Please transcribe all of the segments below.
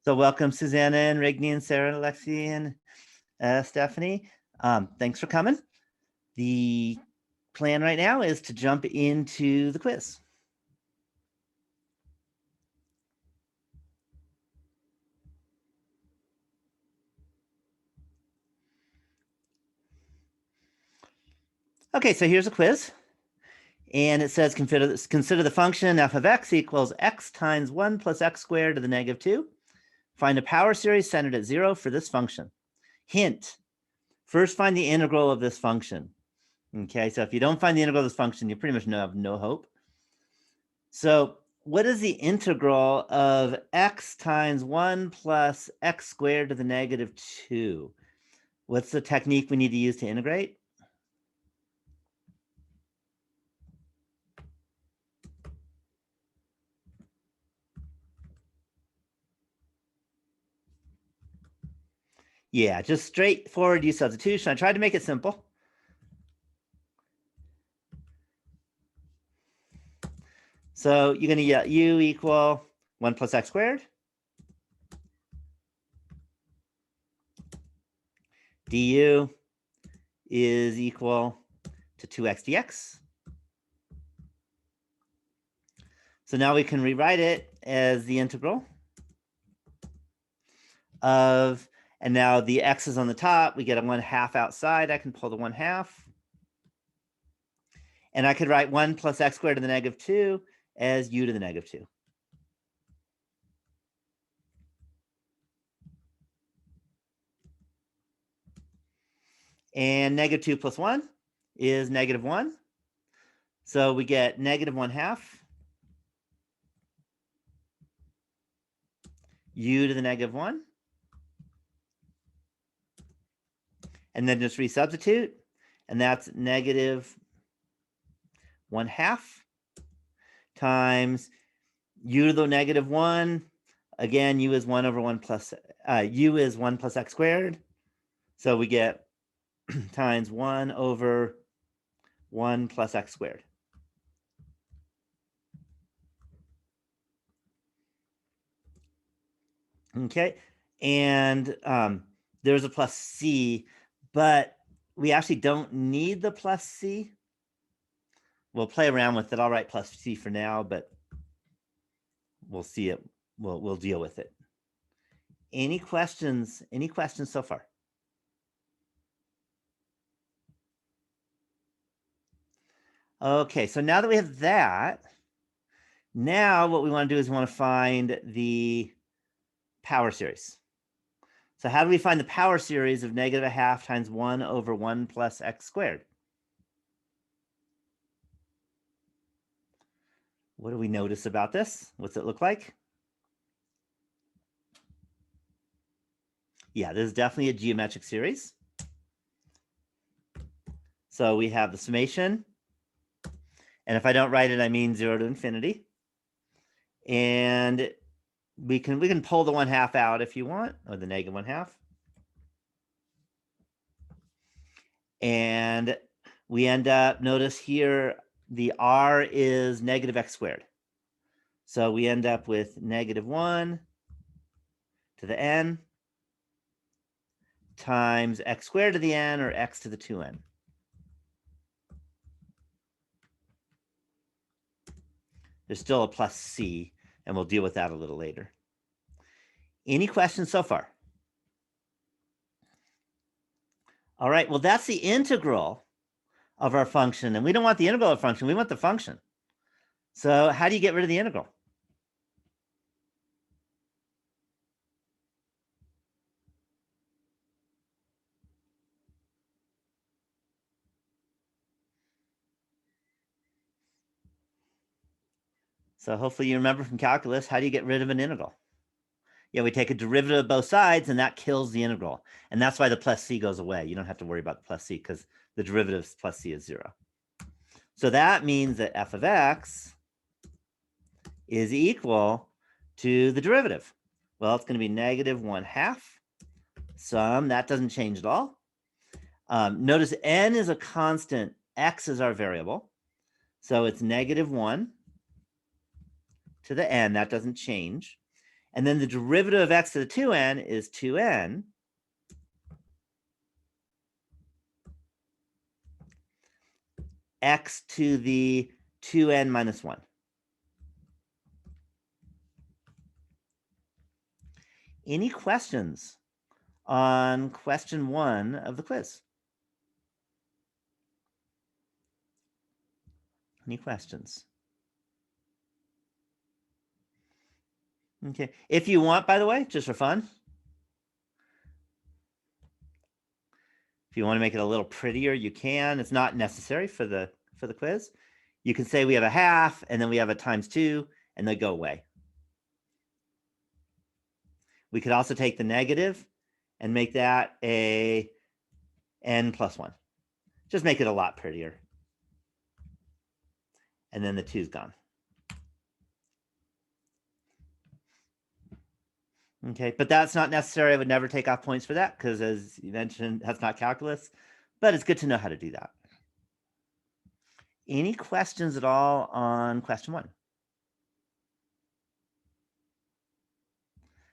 So welcome, Susanna and Rigny and Sarah, and Alexi and Stephanie. Thanks for coming. The plan right now is to jump into the quiz. Okay, so here's a quiz. And it says consider the function f of x equals x times 1 plus x squared to the negative 2. Find a power series centered at 0 for this function. Hint, first find the integral of this function. Okay, so if you don't find the integral of this function, you pretty much have no hope. So what is the integral of x times 1 plus x squared to the negative 2? What's the technique we need to use to integrate? Yeah, just straightforward use substitution. I tried to make it simple. So you're going to get u equal 1 plus x squared. Du is equal to 2x dx. So now we can rewrite it as the integral of, and now the x is on the top. We get a 1/2 outside. I can pull the 1/2. And I could write 1 plus x squared to the negative 2 as u to the negative 2. And negative 2 plus 1 is negative 1. So we get negative 1/2 u to the negative 1. And then just resubstitute. And that's negative 1/2 times u to the negative 1. Again, u is 1 over 1 plus, u is 1 plus x squared. So we get times 1 over 1 plus x squared. Okay, and there's a plus c, but we actually don't need the plus c. We'll play around with it. I'll write plus c for now, but we'll see it. We'll deal with it. Any questions? Any questions so far? Okay, so now that we have that, now what we want to do is we want to find the power series. So how do we find the power series of negative 1/2 times 1 over 1 plus x squared? What do we notice about this? What's it look like? Yeah, this is definitely a geometric series. So we have the summation. And if I don't write it, I mean 0 to infinity. And we can pull the 1/2 out if you want, or the negative 1/2. And we end up, notice here, the r is negative x squared. So we end up with negative 1 to the n times x squared to the n, or x to the 2n. There's still a plus c, and we'll deal with that a little later. Any questions so far? All right, well, that's the integral of our function, and we don't want the integral of the function, we want the function. So how do you get rid of the integral? So hopefully you remember from calculus, how do you get rid of an integral? Yeah, we take a derivative of both sides, and that kills the integral. And that's why the plus c goes away. You don't have to worry about the plus c because the derivative of plus c is 0. So that means that f of x is equal to the derivative. Well, it's going to be negative 1/2 sum. That doesn't change at all. Notice n is a constant. X is our variable. So it's negative 1 to the n. That doesn't change. And then the derivative of x to the 2n is 2n. X to the 2n minus 1. Any questions on question 1 of the quiz? Any questions? Okay. If you want, by the way, just for fun, if you want to make it a little prettier, you can. It's not necessary for the quiz. You can say we have a half, and then we have a times 2, and they go away. We could also take the negative and make that a n plus 1. Just make it a lot prettier. And then the 2's gone. Okay, but that's not necessary. I would never take off points for that because, as you mentioned, that's not calculus, but it's good to know how to do that. Any questions at all on question 1?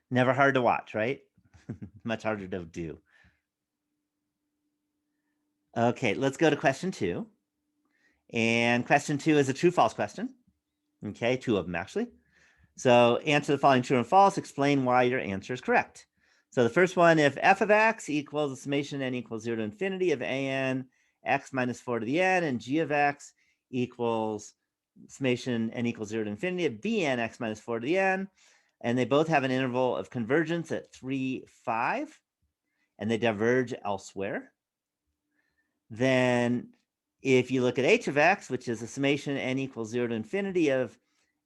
Never hard to watch, right? Much harder to do. Okay, let's go to question 2. And question 2 is a true-false question. Okay, 2 of them actually. So answer the following true and false. Explain why your answer is correct. So the first one, if f of x equals the summation n equals 0 to infinity of an x minus 4 to the n, and g of x equals summation n equals 0 to infinity of bn x minus 4 to the n, and they both have an interval of convergence at 3, 5, and they diverge elsewhere, then if you look at h of x, which is a summation n equals 0 to infinity of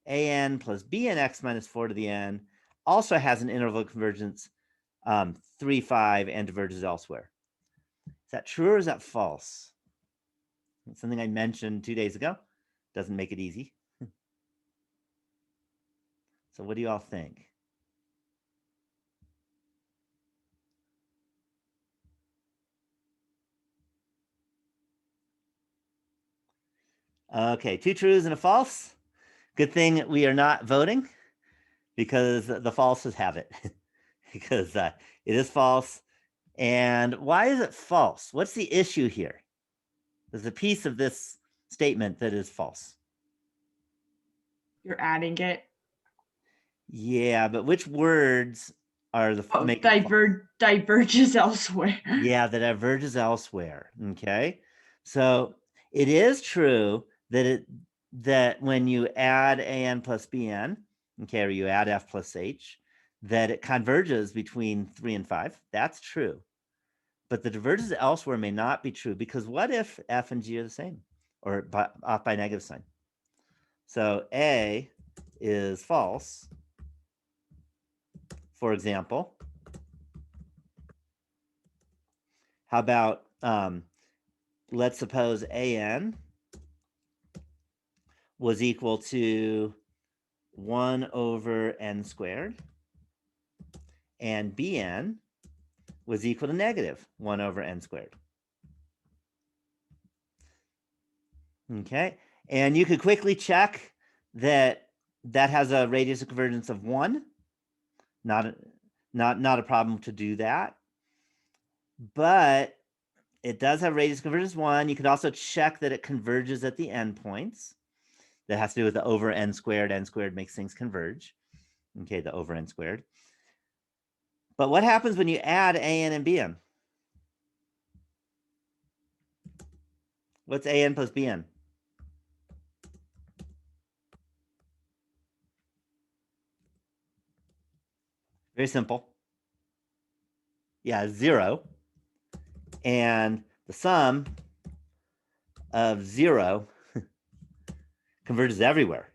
an plus bn x minus 4 to the n, also has an interval of convergence 3, 5, and diverges elsewhere. Is that true or is that false? It's something I mentioned 2 days ago. Doesn't make it easy. So what do you all think? Okay, 2 trues and a false. Good thing we are not voting because the falses have it. Because it is false. And why is it false? What's the issue here? There's a piece of this statement that is false. You're adding it. Yeah, but which words are the diverges elsewhere? Yeah, that diverges elsewhere. Okay, so it is true that when you add an plus bn, okay, or you add f plus h, that it converges between 3 and 5. That's true. But the divergence elsewhere may not be true, because what if f and g are the same, or off by negative sign? So A is false. For example, how about let's suppose an was equal to 1 over n squared, and bn was equal to negative 1 over n squared. Okay, and you could quickly check that has a radius of convergence of 1. Not a problem to do that, but it does have radius convergence 1. You could also check that it converges at the endpoints. That has to do with the over n squared. N squared makes things converge. Okay, the over n squared. But what happens when you add an and bn? What's an plus bn? Very simple. Yeah, 0. And the sum of 0 converges everywhere.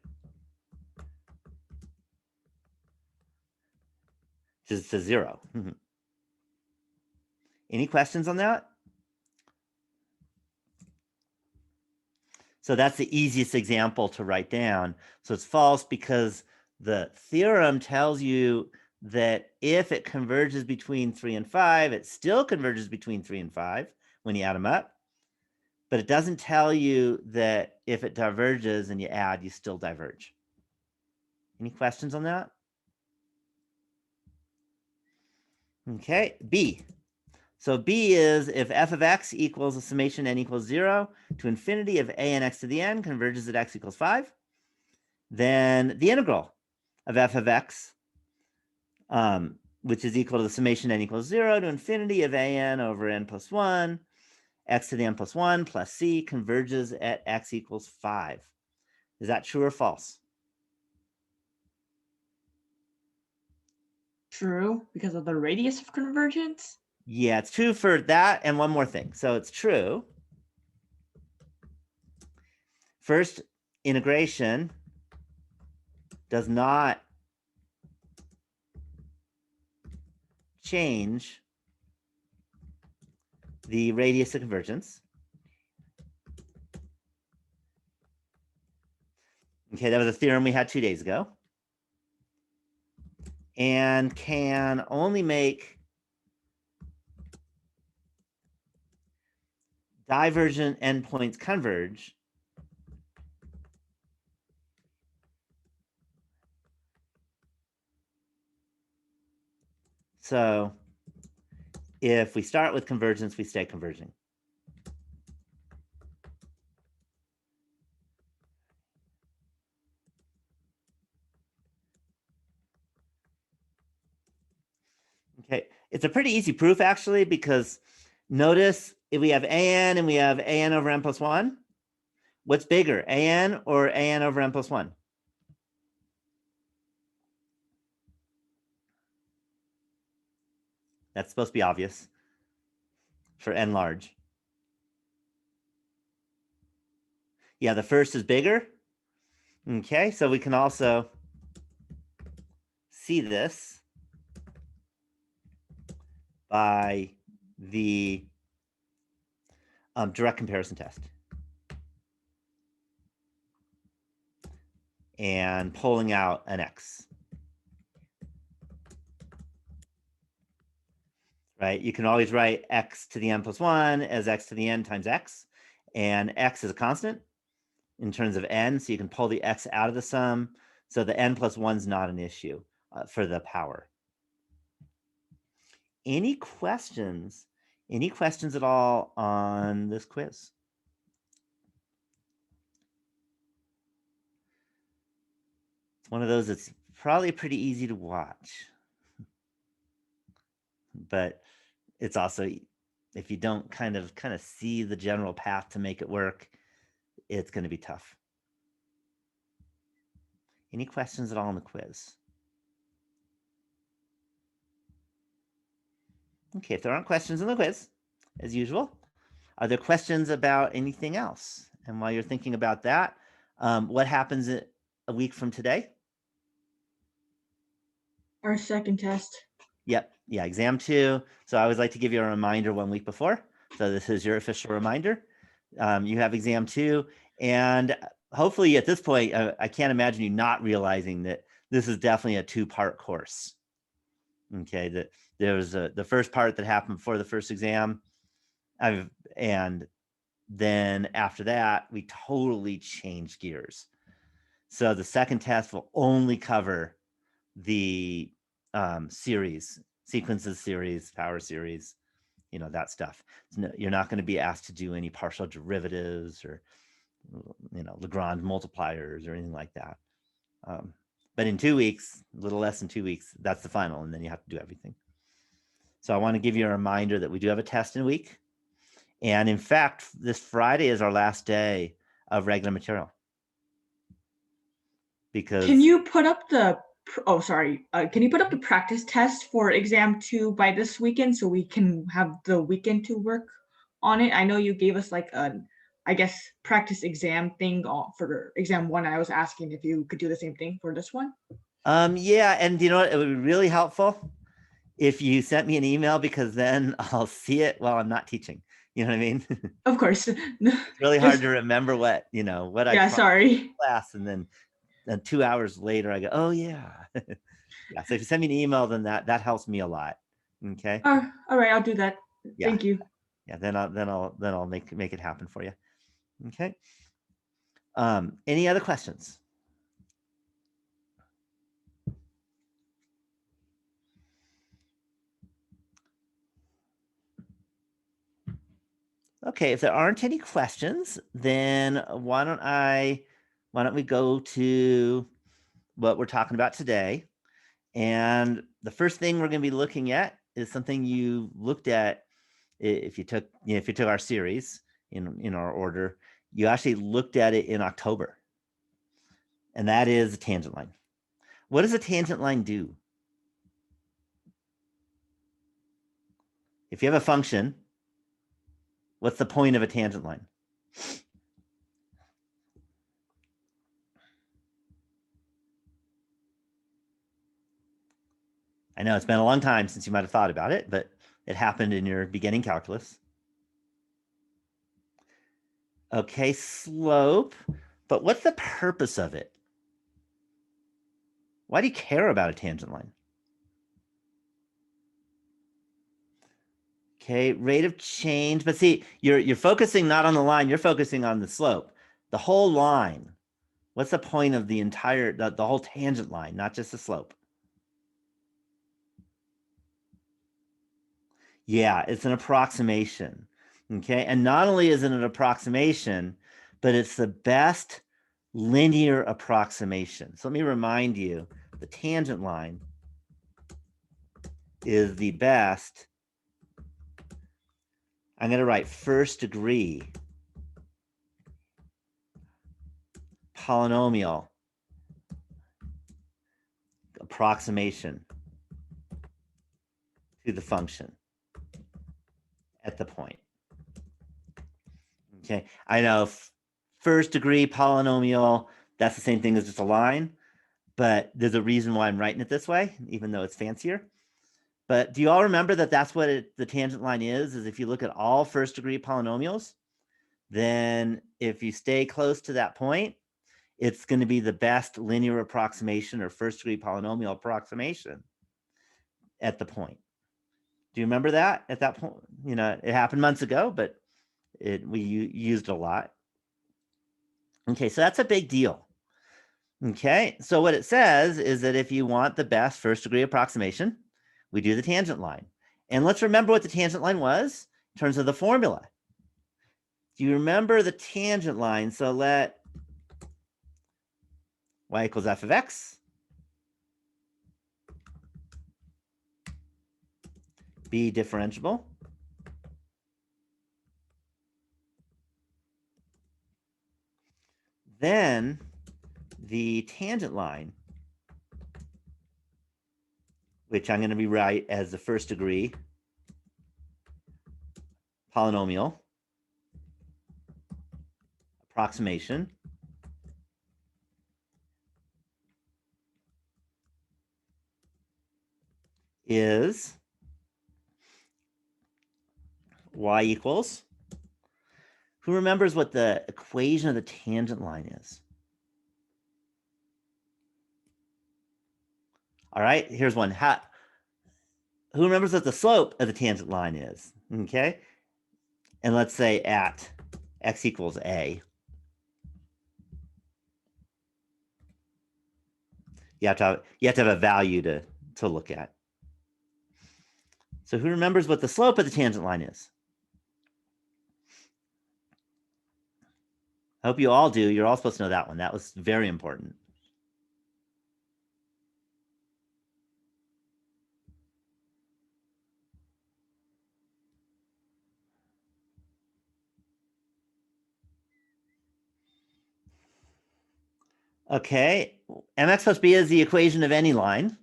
Just to 0. Any questions on that? So that's the easiest example to write down. So it's false because the theorem tells you that if it converges between 3 and 5, it still converges between 3 and 5 when you add them up. But it doesn't tell you that if it diverges and you add, you still diverge. Any questions on that? Okay, B. So B is if f of x equals a summation n equals 0 to infinity of a n x to the n converges at x equals 5, then the integral of f of x, which is equal to the summation n equals 0 to infinity of a n over n plus 1, x to the n plus 1 plus c converges at x equals 5. Is that true or false? True, because of the radius of convergence. Yeah, it's true for that and one more thing. So it's true. First, integration does not change the radius of convergence. Okay, that was a theorem we had 2 days ago. And can only make divergent endpoints converge so if we start with convergence, we stay converging. Okay, it's a pretty easy proof actually, because notice if we have an and we have an over n plus 1, what's bigger, an or an over n plus 1? That's supposed to be obvious for n large. Yeah, the first is bigger. Okay, so we can also see this by the direct comparison test and pulling out an x. Right? You can always write x to the n plus 1 as x to the n times x, and x is a constant in terms of n, so you can pull the x out of the sum, so the n plus 1 is not an issue for the power. Any questions? Any questions at all on this quiz? It's one of those that's probably pretty easy to watch, but it's also, if you don't kind of see the general path to make it work, it's going to be tough. Any questions at all on the quiz? Okay, if there aren't questions in the quiz, as usual, are there questions about anything else? And while you're thinking about that, what happens a week from today? Our second test. Yep, yeah, exam 2. So I always like to give you a reminder 1 week before. So this is your official reminder. You have exam 2, and hopefully at this point, I can't imagine you not realizing that this is definitely a 2-part course. Okay, that there was the first part that happened before the first exam, and then after that, we totally changed gears. So the second test will only cover the series, sequences series, power series, that stuff. You're not going to be asked to do any partial derivatives or, Lagrange multipliers or anything like that. But in 2 weeks, a little less than 2 weeks, that's the final, and then you have to do everything. So I want to give you a reminder that we do have a test in a week. And in fact, this Friday is our last day of regular material. Because Can you put up the can you put up the practice test for exam 2 by this weekend so we can have the weekend to work on it? I know you gave us like I guess practice exam thing for exam 1. I was asking if you could do the same thing for this one. Yeah, and you know what? It would be really helpful if you sent me an email, because then I'll see it while I'm not teaching. You know what I mean? Of course. It's really hard to remember what I Yeah, taught in sorry. class, and then 2 hours later I go, oh yeah. Yeah. So if you send me an email, then that helps me a lot. Okay. All right, I'll do that. Yeah. Thank you. Yeah. Then I'll make it happen for you. Okay. Any other questions? Okay, if there aren't any questions, then why don't we go to what we're talking about today? And the first thing we're going to be looking at is something you looked at if you took our series in our order. You actually looked at it in October, and that is a tangent line. What does a tangent line do? If you have a function, what's the point of a tangent line? I know it's been a long time since you might have thought about it, but it happened in your beginning calculus. Okay, slope. But what's the purpose of it? Why do you care about a tangent line? Okay, rate of change. But see, you're focusing not on the line, you're focusing on the slope. The whole line. What's the point of the entire, the whole tangent line, not just the slope? Yeah, it's an approximation. Okay, and not only is it an approximation, but it's the best linear approximation. So let me remind you, the tangent line is the best. I'm going to write first degree polynomial approximation to the function at the point. Okay, I know first degree polynomial, that's the same thing as just a line, but there's a reason why I'm writing it this way, even though it's fancier. But do you all remember that that's what the tangent line is if you look at all first degree polynomials, then if you stay close to that point, it's going to be the best linear approximation or first degree polynomial approximation at the point. Do you remember that at that point? You know, it happened months ago, but we used a lot. Okay, so that's a big deal. Okay, so what it says is that if you want the best first degree approximation, we do the tangent line. And let's remember what the tangent line was in terms of the formula. Do you remember the tangent line? So let y equals f of x be differentiable. Then the tangent line, which I'm going to rewrite as the first degree polynomial approximation, is y equals. Who remembers what the equation of the tangent line is? All right, here's one. Who remembers what the slope of the tangent line is? Okay, and let's say at x equals a. You have to have a value to look at. So who remembers what the slope of the tangent line is? I hope you all do. You're all supposed to know that one. That was very important. Okay, mx plus b is the equation of any line.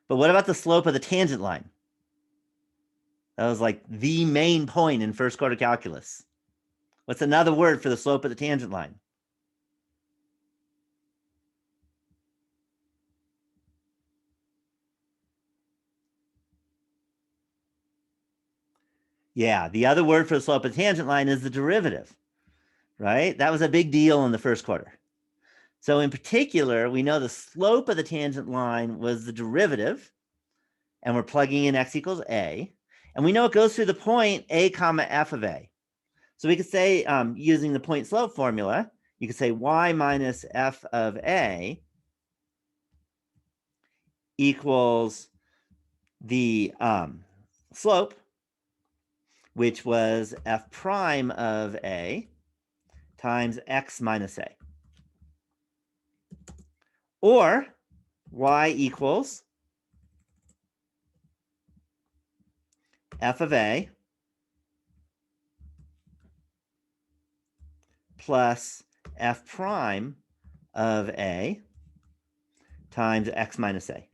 But what about the slope of the tangent line? That was like the main point in first quarter calculus. What's another word for the slope of the tangent line? Yeah, the other word for the slope of the tangent line is the derivative, right? That was a big deal in the first quarter. So in particular, we know the slope of the tangent line was the derivative, and we're plugging in x equals a. And we know it goes through the point a comma f of a. So we could say, using the point slope formula, you could say y minus f of a equals the slope, which was f prime of a times x minus a. Or y equals f of a plus f prime of a times x minus a.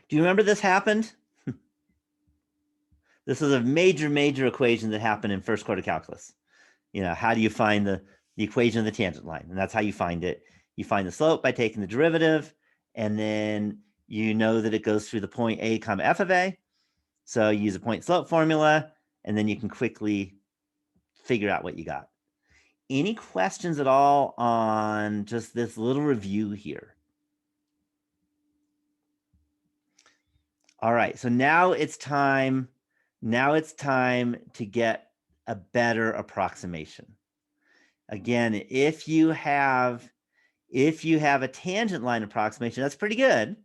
Do you remember this happened? This is a major equation that happened in first quarter calculus. How do you find the equation of the tangent line? And that's how you find it. You find the slope by taking the derivative, and then you know that it goes through the point a comma f of a. So you use a point slope formula, and then you can quickly figure out what you got. Any questions at all on just this little review here? All right, so now it's time to get a better approximation. Again, if you have a tangent line approximation, that's pretty good,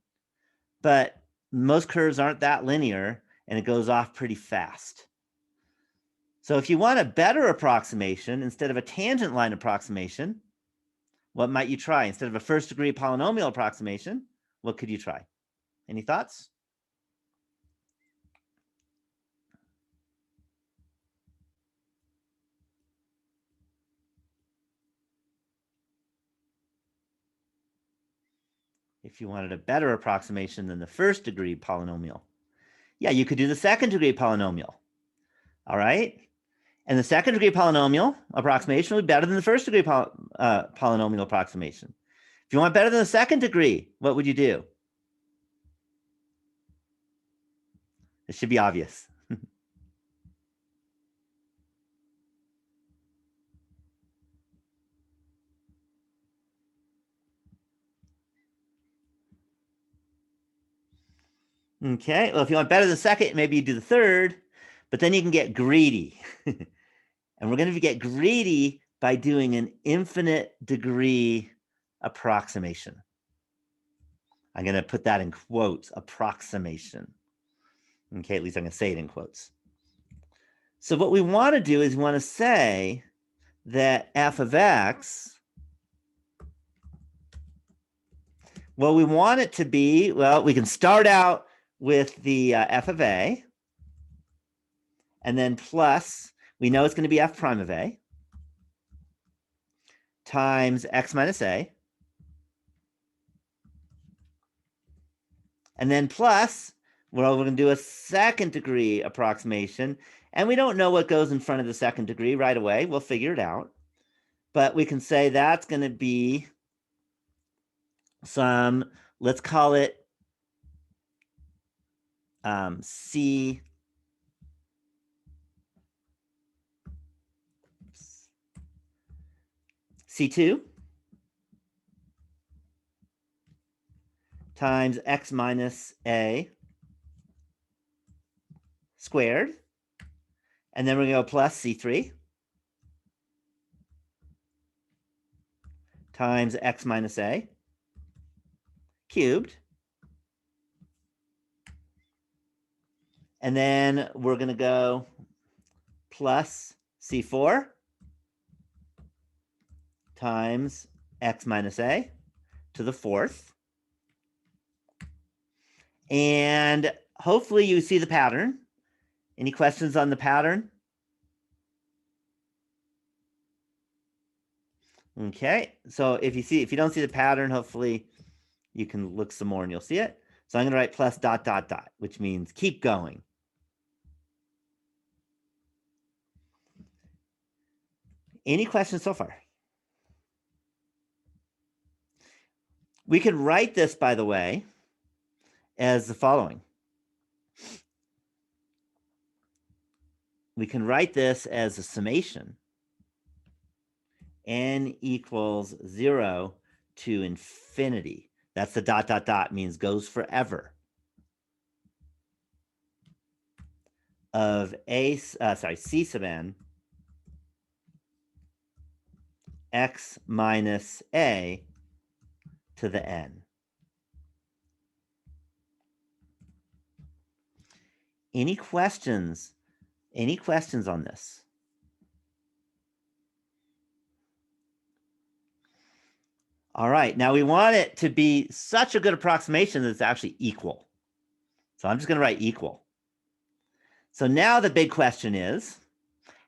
but most curves aren't that linear and it goes off pretty fast. So if you want a better approximation instead of a tangent line approximation, what might you try? Instead of a first degree polynomial approximation, what could you try? Any thoughts? If you wanted a better approximation than the first degree polynomial, yeah, you could do the second degree polynomial. All right. And the second degree polynomial approximation would be better than the first degree polynomial approximation. If you want better than the second degree, what would you do? It should be obvious. Okay, well, if you want better than the second, maybe you do the third, but then you can get greedy. And we're going to get greedy by doing an infinite degree approximation. I'm going to put that in quotes, approximation. Okay, at least I'm going to say it in quotes. So what we want to do is we want to say that f of x, well, we want it to be, well, we can start out with the f of a, and then plus, we know it's going to be f prime of a times x minus a, and then plus, well, we're going to do a second degree approximation, and we don't know what goes in front of the second degree right away. We'll figure it out. But we can say that's going to be some, let's call it C, C2 times x minus a squared. And then we're going to go plus C3 times x minus a cubed. And then we're going to go plus C4 times x minus a to the fourth. And hopefully you see the pattern. Any questions on the pattern? Okay, so if you don't see the pattern, hopefully you can look some more and you'll see it. So I'm going to write plus dot dot dot, which means keep going. Any questions so far? We could write this, by the way, as the following. We can write this as a summation. N equals 0 to infinity. That's the dot dot dot, means goes forever. Of C sub n x minus a to the n. Any questions? Any questions on this? All right, now we want it to be such a good approximation that it's actually equal. So I'm just going to write equal. So now the big question is,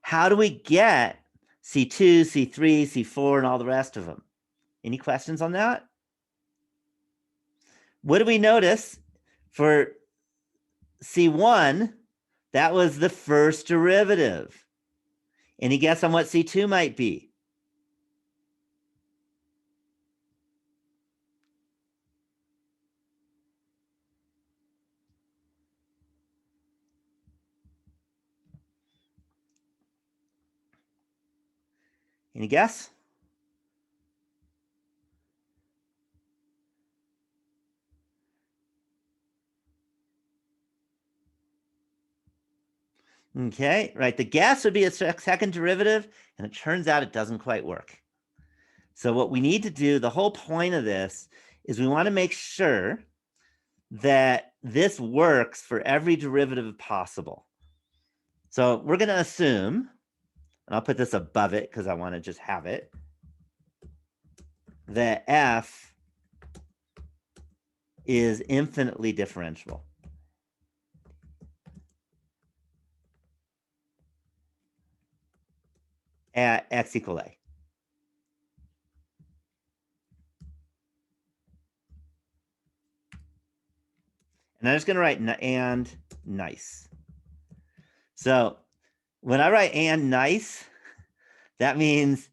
how do we get C2, C3, C4, and all the rest of them? Any questions on that? What do we notice for C1? That was the first derivative. Any guess on what C2 might be? Any guess? Okay, right. The guess would be a second derivative, and it turns out it doesn't quite work. So what we need to do, the whole point of this, is we want to make sure that this works for every derivative possible. So we're going to assume, and I'll put this above it because I want to just have it, that f is infinitely differentiable. At x equal a. And I'm just going to write and nice. So when I write and nice, that means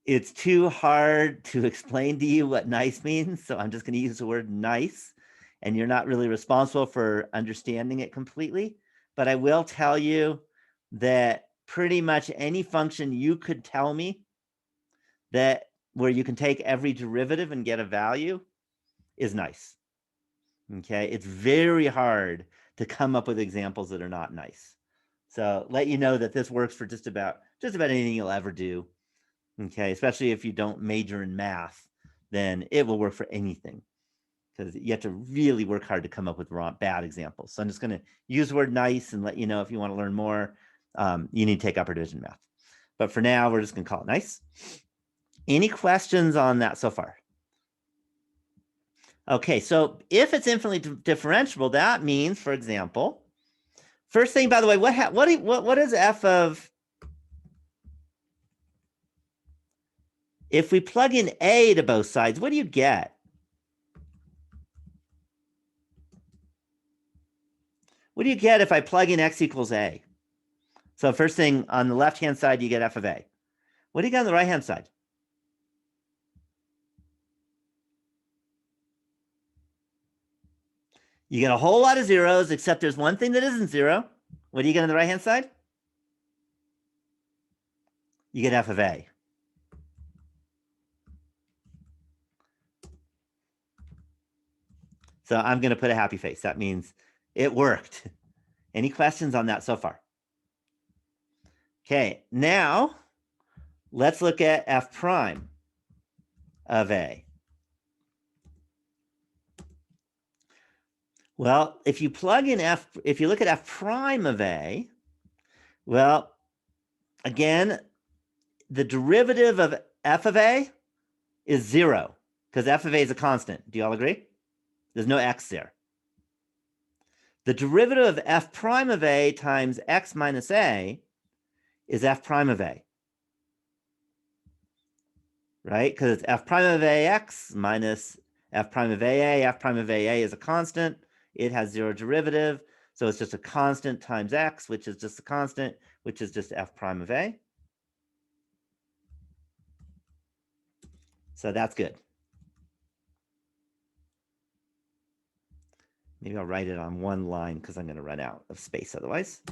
it's too hard to explain to you what nice means. So I'm just going to use the word nice, and you're not really responsible for understanding it completely. But I will tell you that pretty much any function you could tell me that where you can take every derivative and get a value is nice. Okay, it's very hard to come up with examples that are not nice. So let you know that this works for just about anything you'll ever do. Okay, especially if you don't major in math, then it will work for anything, because you have to really work hard to come up with bad examples. So I'm just going to use the word nice and let you know if you want to learn more, you need to take upper division math. But for now, we're just going to call it nice. Any questions on that so far? Okay, so if it's infinitely differentiable, that means, for example, first thing, by the way, what is f of, if we plug in a to both sides, what do you get? What do you get if I plug in x equals a? So first thing, on the left-hand side, you get f of a. What do you get on the right-hand side? You get a whole lot of zeros, except there's one thing that isn't zero. What do you get on the right-hand side? You get f of a. So I'm going to put a happy face. That means it worked. Any questions on that so far? Okay, now let's look at f prime of a. Well, if you plug in if you look at f prime of a, well, again, the derivative of f of a is 0, because f of a is a constant. Do you all agree? There's no x there. The derivative of f prime of a times x minus a is f prime of a. Right? Because it's f prime of ax minus f prime of aa. F prime of aa is a constant. It has 0 derivative. So it's just a constant times x, which is just a constant, which is just f prime of a. So that's good. Maybe I'll write it on one line because I'm going to run out of space otherwise.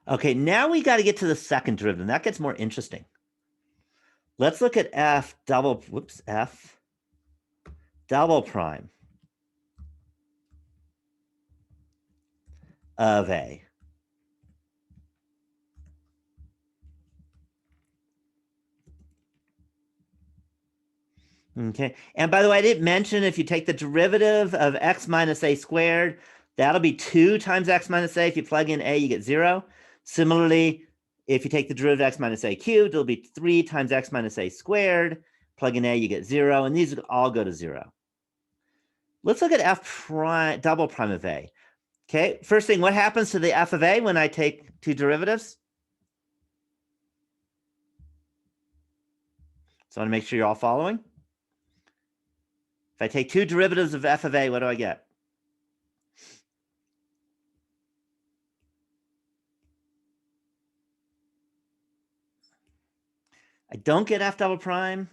Okay, now we got to get to the second derivative. That gets more interesting. Let's look at f double prime. of A. Okay, and by the way, I didn't mention if you take the derivative of x minus a squared, that'll be 2 times x minus a. If you plug in a, you get 0. Similarly, if you take the derivative of x minus a cubed, it'll be 3 times x minus a squared. Plug in a, you get 0, and these all go to 0. Let's look at f prime, double prime of a. Okay, first thing, what happens to the f of a when I take 2 derivatives? So I want to make sure you're all following. If I take 2 derivatives of f of a, what do I get? I don't get f double prime.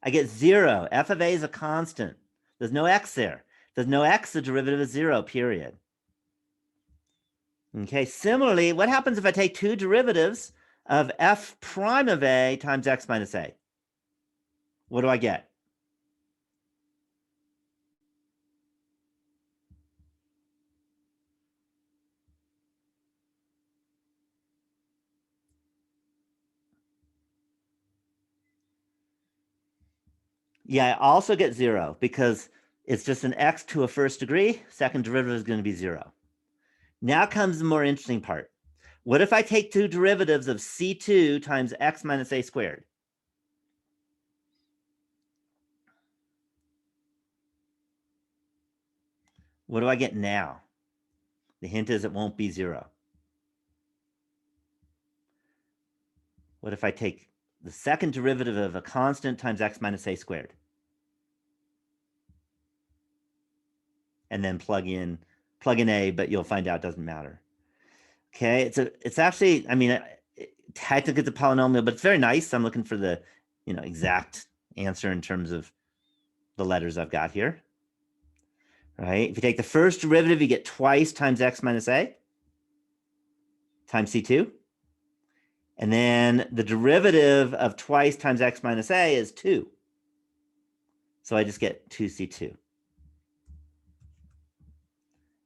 I get 0. F of a is a constant. There's no x there. There's no x, the derivative is 0, period. Okay, similarly, what happens if I take 2 derivatives of f prime of a times x minus a? What do I get? Yeah, I also get 0 because it's just an x to a first degree. Second derivative is going to be 0. Now comes the more interesting part. What if I take 2 derivatives of c2 times x minus a squared? What do I get now? The hint is it won't be 0. What if I take the second derivative of a constant times x minus a squared? And then plug in a, but you'll find out it doesn't matter. Okay, it's actually, I mean, technically it's a polynomial, but it's very nice. I'm looking for the, exact answer in terms of the letters I've got here. Right? If you take the first derivative, you get twice times x minus a times c2. And then the derivative of twice times x minus a is 2. So I just get 2c2.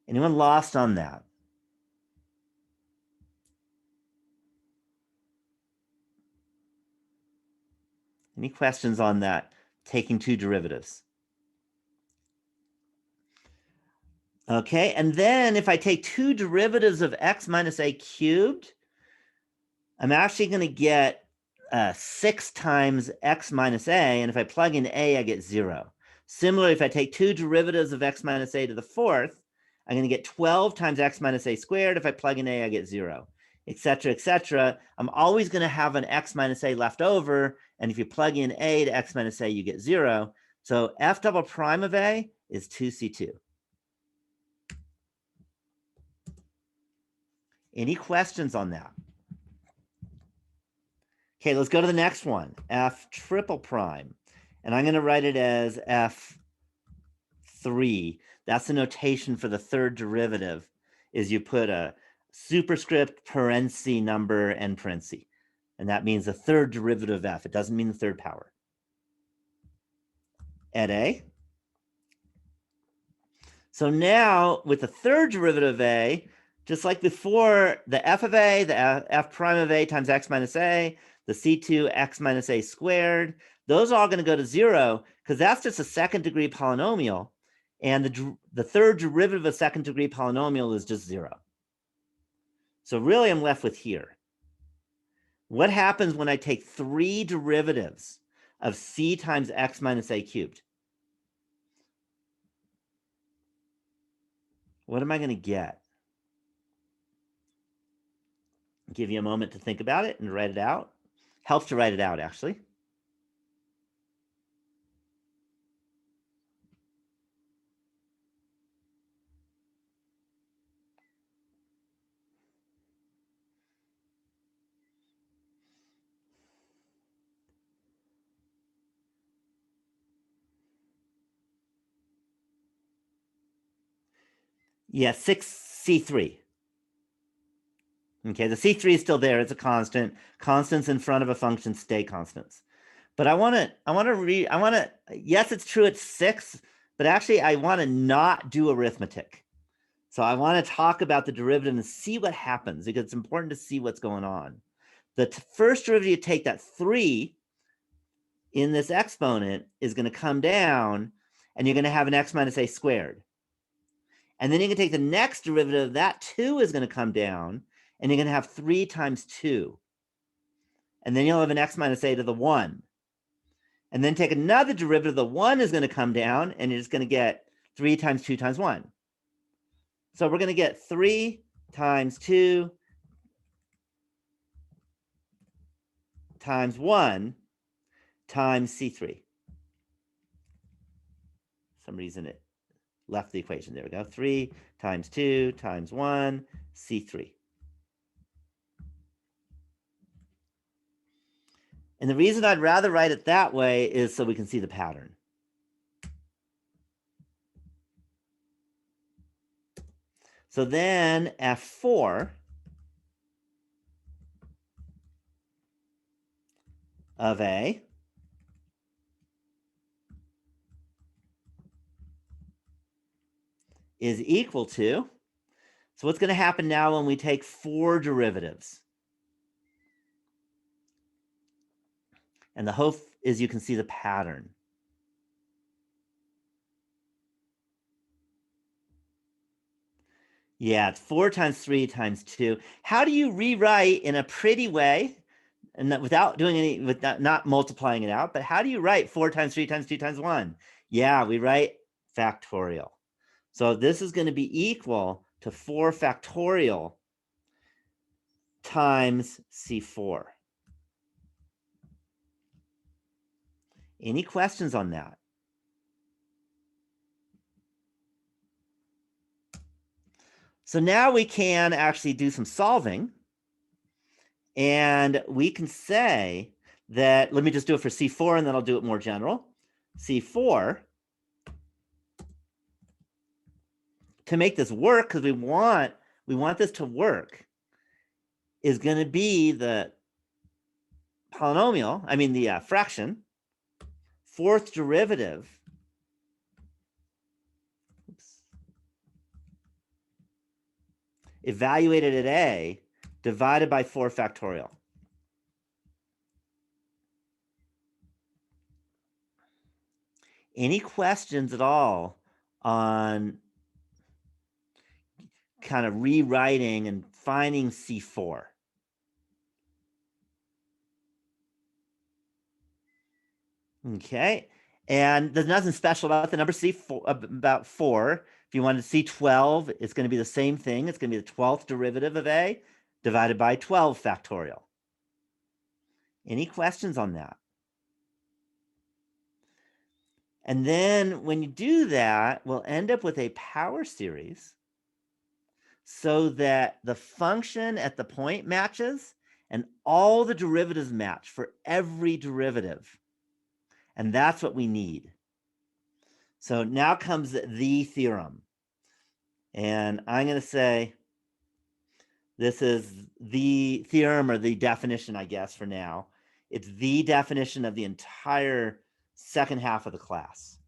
Anyone lost on that? Any questions on that, taking 2 derivatives? Okay, and then if I take 2 derivatives of x minus a cubed, I'm actually going to get 6 times x minus a, and if I plug in a, I get 0. Similarly, if I take 2 derivatives of x minus a to the fourth, I'm going to get 12 times x minus a squared. If I plug in a, I get 0, etc., etc. I'm always going to have an x minus a left over, and if you plug in a to x minus a, you get 0. So f double prime of a is 2c2. Any questions on that? Okay, let's go to the next one, f triple prime. And I'm going to write it as f3. That's the notation for the third derivative, is you put a superscript, parenthesis, number, and parenthesis. And that means the third derivative of f. It doesn't mean the third power. At a. So now, with the third derivative of a, just like before, the f of a, the f prime of a times x minus a, the c2 x minus a squared, those are all going to go to 0 because that's just a second degree polynomial. And the third derivative of a second degree polynomial is just 0. So really, I'm left with here. What happens when I take 3 derivatives of c times x minus a cubed? What am I going to get? Give you a moment to think about it and write it out. Helps to write it out, actually. Yeah, 6c3. Okay, the c3 is still there. It's a constant. Constants in front of a function stay constants. But yes, it's true it's 6, but actually I want to not do arithmetic. So I want to talk about the derivative and see what happens, because it's important to see what's going on. The first derivative you take, that 3 in this exponent, is going to come down, and you're going to have an x minus a squared. And then you can take the next derivative, that 2 is going to come down, and you're going to have 3 times 2. And then you'll have an x minus a to the 1. And then take another derivative, the 1 is going to come down, and you're just going to get 3 times 2 times 1. So we're going to get 3 times 2 times 1 times C3. For some reason it left the equation. There we go. 3 times 2 times 1, C3. And the reason I'd rather write it that way is so we can see the pattern. So then F4 of A is equal to, so what's going to happen now when we take 4 derivatives? And the hope is you can see the pattern. Yeah, it's 4 times 3 times 2. How do you rewrite in a pretty way, and without doing any, not multiplying it out, but how do you write 4 times 3 times 2 times 1? Yeah, we write factorial. So this is going to be equal to 4 factorial times C4. Any questions on that? So now we can actually do some solving, and we can say that, let me just do it for C4 and then I'll do it more general. C4, to make this work, because we want this to work, is going to be the polynomial, the fraction, 4th derivative, evaluated at A, divided by 4 factorial. Any questions at all on kind of rewriting and finding C4? Okay, and there's nothing special about the number C4, about 4. If you wanted C12, it's going to be the same thing. It's going to be the 12th derivative of A divided by 12 factorial. Any questions on that? And then when you do that, we'll end up with a power series so that the function at the point matches and all the derivatives match for every derivative. And that's what we need. So now comes the theorem. And I'm going to say this is the theorem, or the definition, I guess, for now. It's the definition of the entire second half of the class.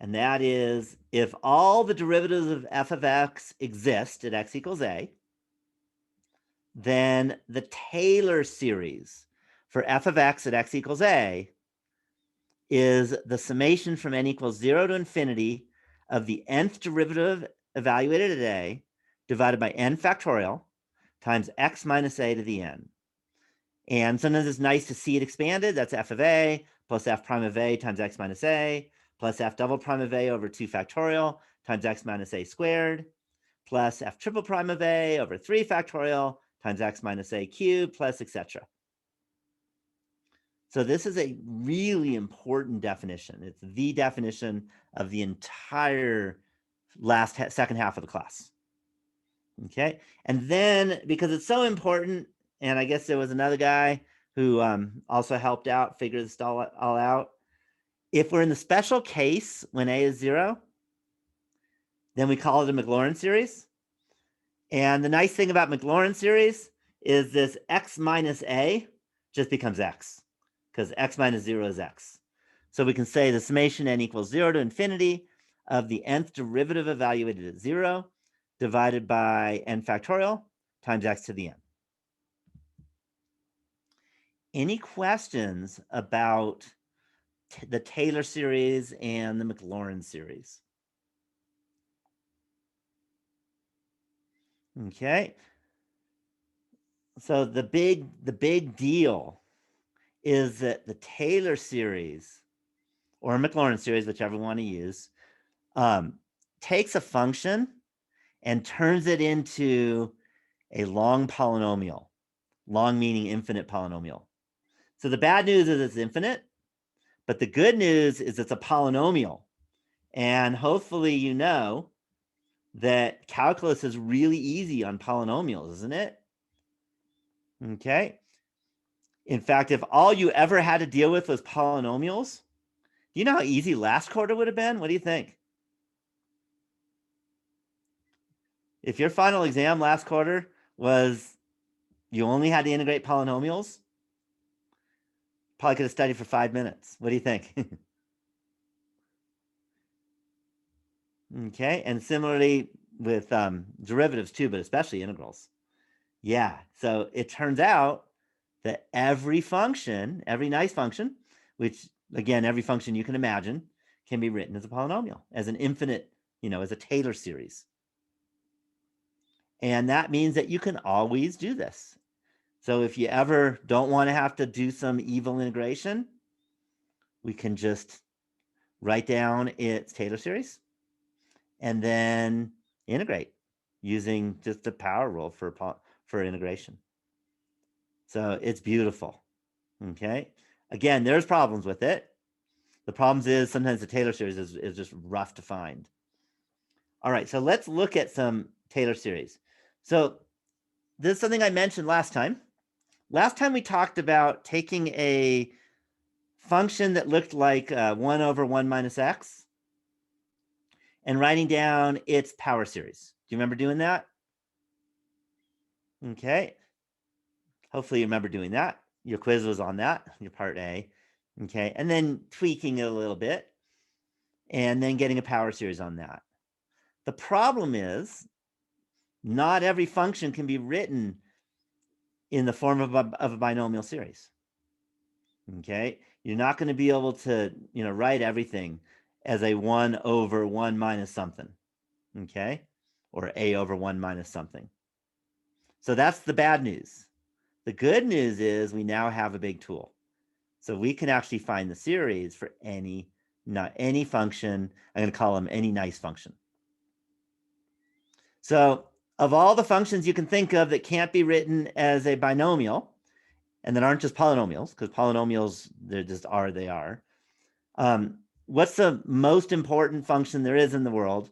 And that is, if all the derivatives of f of x exist at x equals a, then the Taylor series for f of x at x equals a is the summation from n equals 0 to infinity of the nth derivative evaluated at a divided by n factorial times x minus a to the n. And sometimes it's nice to see it expanded. That's f of a plus f prime of a times x minus a plus f double prime of a over 2 factorial times x minus a squared plus f triple prime of a over 3 factorial times x minus a cubed plus etc. So this is a really important definition. It's the definition of the entire second half of the class. Okay, and then because it's so important, and I guess there was another guy who also helped out figure this all out. If we're in the special case when a is 0, then we call it a Maclaurin series. And the nice thing about Maclaurin series is this x minus a just becomes x, because x minus 0 is x. So we can say the summation n equals 0 to infinity of the nth derivative evaluated at 0 divided by n factorial times x to the n. Any questions about the Taylor series and the Maclaurin series? Okay. So the big deal is that the Taylor series or Maclaurin series, whichever one to use, takes a function and turns it into a long polynomial, long meaning infinite polynomial. So the bad news is it's infinite, but the good news is it's a polynomial. And hopefully you know that calculus is really easy on polynomials, isn't it? Okay. In fact, if all you ever had to deal with was polynomials, do you know how easy last quarter would have been? What do you think? If your final exam last quarter was you only had to integrate polynomials, probably could have studied for 5 minutes. What do you think? Okay. And similarly with derivatives too, but especially integrals. Yeah. So it turns out that every function, every nice function, which again, every function you can imagine, can be written as a polynomial, as an infinite, as a Taylor series. And that means that you can always do this. So if you ever don't want to have to do some evil integration, we can just write down its Taylor series and then integrate using just the power rule for integration. So it's beautiful. Okay. Again, there's problems with it. The problems is sometimes the Taylor series is just rough to find. All right, so let's look at some Taylor series. So this is something I mentioned last time. Last time we talked about taking a function that looked like 1 over 1 minus x and writing down its power series. Do you remember doing that? Okay. Hopefully you remember doing that. Your quiz was on that, your part A. Okay. And then tweaking it a little bit and then getting a power series on that. The problem is not every function can be written in the form of a binomial series. Okay. You're not going to be able to, write everything as a 1 over 1 minus something. Okay. Or a over 1 minus something. So that's the bad news. The good news is we now have a big tool. So we can actually find the series for any function. I'm going to call them any nice function. So of all the functions you can think of that can't be written as a binomial, and that aren't just polynomials, because polynomials, they're just are, they are. What's the most important function there is in the world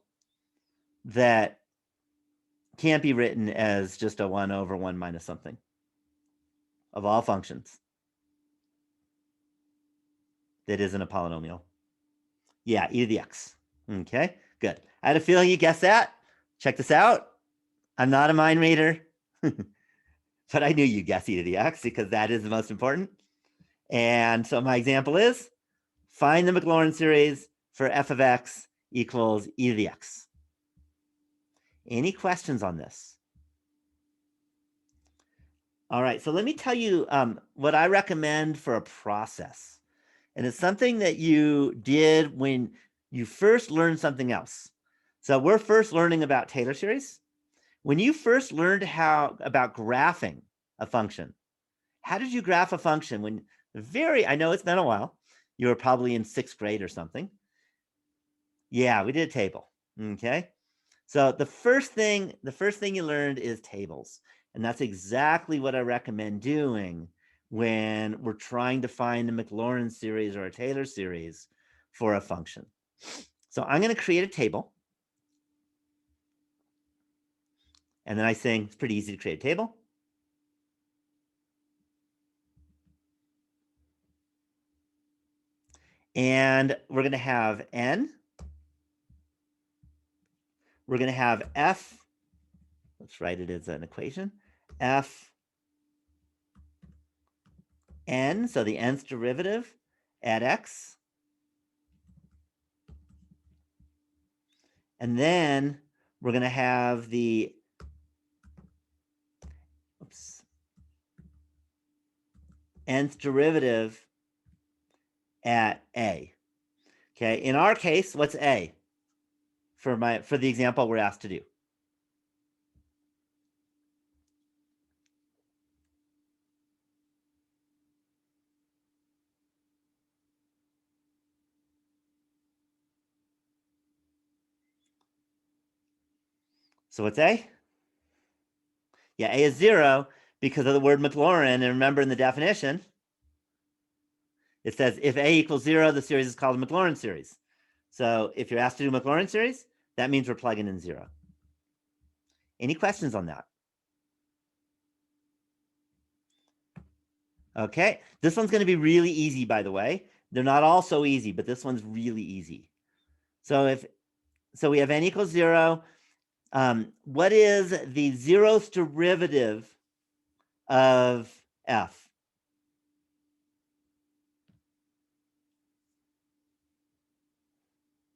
that can't be written as just a 1 over 1 minus something of all functions that isn't a polynomial? Yeah, e to the x. Okay, good. I had a feeling you guessed that. Check this out. I'm not a mind reader, but I knew you guessed e to the x because that is the most important. And so my example is find the Maclaurin series for f of x equals e to the x. Any questions on this? All right, so let me tell you what I recommend for a process. And it's something that you did when you first learned something else. So we're first learning about Taylor series. When you first learned about graphing a function, how did you graph a function? I know it's been a while. You were probably in 6th grade or something. Yeah, we did a table. Okay. So the first thing you learned is tables. And that's exactly what I recommend doing when we're trying to find a Maclaurin series or a Taylor series for a function. So I'm going to create a table. And then I think it's pretty easy to create a table. And we're going to have n. We're going to have f. Let's write it as an equation. F n, so the nth derivative at x And then we're going to have the nth derivative at a. Okay, in our case, what's a for the example we're asked to do? So what's a? Yeah, a is 0 because of the word Maclaurin. And remember in the definition, it says if a equals 0, the series is called a Maclaurin series. So if you're asked to do Maclaurin series, that means we're plugging in 0. Any questions on that? Okay, this one's going to be really easy, by the way. They're not all so easy, but this one's really easy. So we have n equals 0. What is the 0th derivative of f?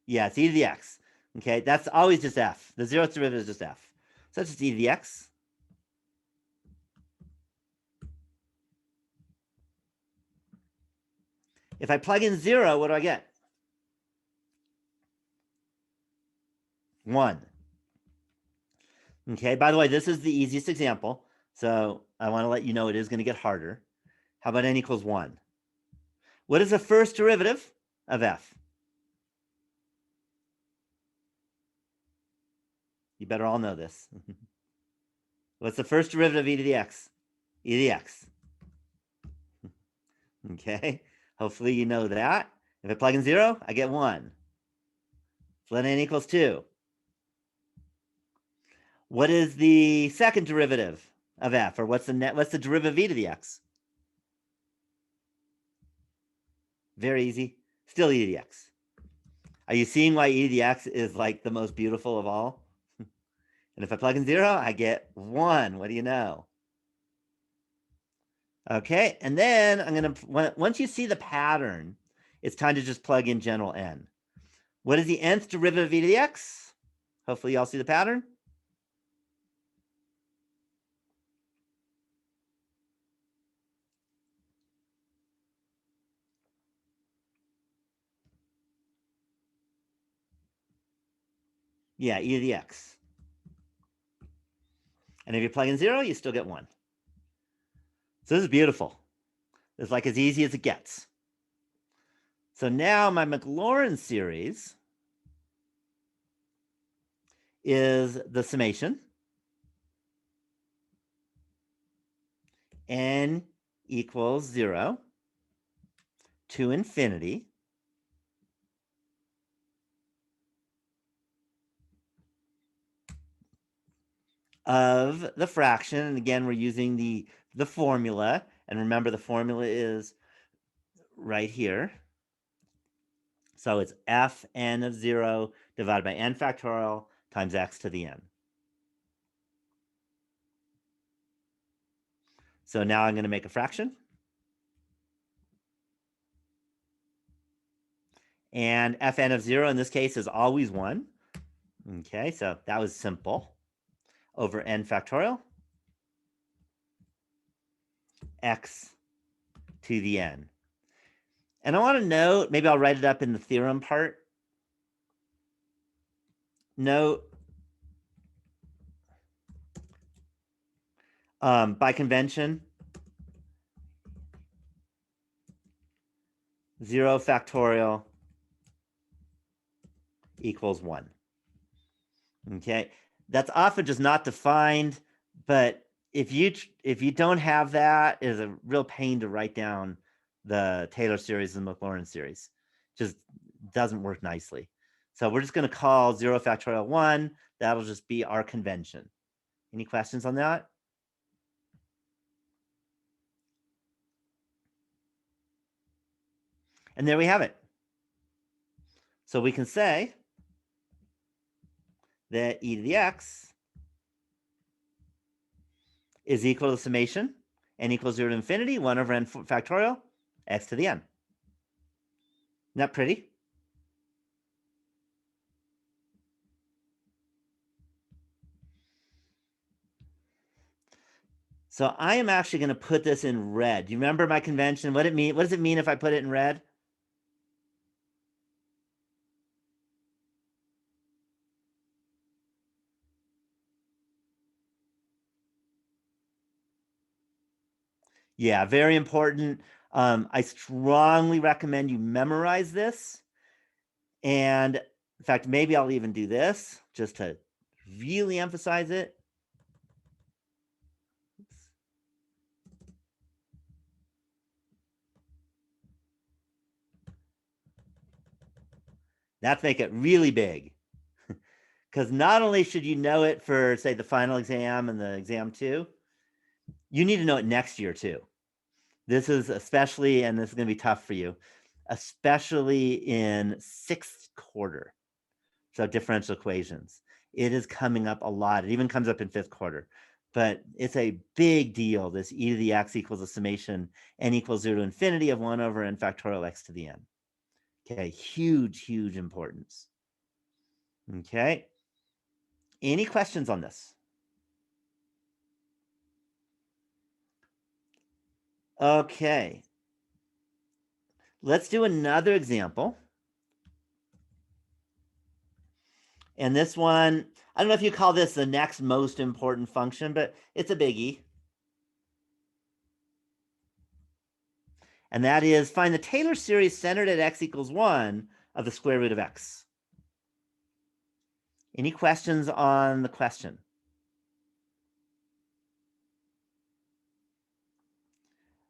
Yeah, it's e to the x. Okay, that's always just f. The 0th derivative is just f. So that's just e to the x. If I plug in 0, what do I get? 1. Okay, by the way, this is the easiest example. So I want to let you know it is going to get harder. How about n equals 1? What is the first derivative of f? You better all know this. What's the first derivative of e to the x? E to the x. Okay, hopefully you know that. If I plug in 0, I get 1. So let n equals 2. What is the second derivative of f? Or what's the derivative of e to the x? Very easy. Still e to the x. Are you seeing why e to the x is like the most beautiful of all? And if I plug in 0, I get 1. What do you know? Okay, and then I'm going to, once you see the pattern, it's time to just plug in general n. What is the nth derivative of e to the x? Hopefully you all see the pattern. Yeah, e to the x. And if you plug in 0, you still get 1. So this is beautiful. It's like as easy as it gets. So now my Maclaurin series is the summation n equals 0 to infinity of the fraction. And again, we're using the formula. And remember, the formula is right here. So it's fn of 0 divided by n factorial times x to the n. So now I'm going to make a fraction. And fn of 0 in this case is always 1. Okay, so that was simple. Over n factorial x to the n. And I want to note, maybe I'll write it up in the theorem part. Note, by convention, 0 factorial equals 1. Okay, that's often just not defined, but if you don't have that, it's a real pain to write down the Taylor series and Maclaurin series. Just doesn't work nicely. So we're just going to call 0 factorial 1. That'll just be our convention. Any questions on that? And there we have it. So we can say that e to the x is equal to the summation n equals 0 to infinity, 1 over n factorial, x to the n. Isn't that pretty? So I am actually going to put this in red. Do you remember my convention? What does it mean if I put it in red? Yeah, very important. I strongly recommend you memorize this. And in fact, maybe I'll even do this just to really emphasize it. That's make it really big. Because not only should you know it for, say, the final exam and the exam 2, you need to know it next year too. This is especially, and this is going to be tough for you, especially in 6th quarter. So differential equations. It is coming up a lot. It even comes up in 5th quarter. But it's a big deal, this e to the x equals a summation n equals 0 to infinity of 1 over n factorial x to the n. Okay, huge, huge importance. Okay. Any questions on this? Okay. Let's do another example. And this one, I don't know if you call this the next most important function, but it's a biggie. And that is find the Taylor series centered at x equals 1 of the square root of x. Any questions on the question?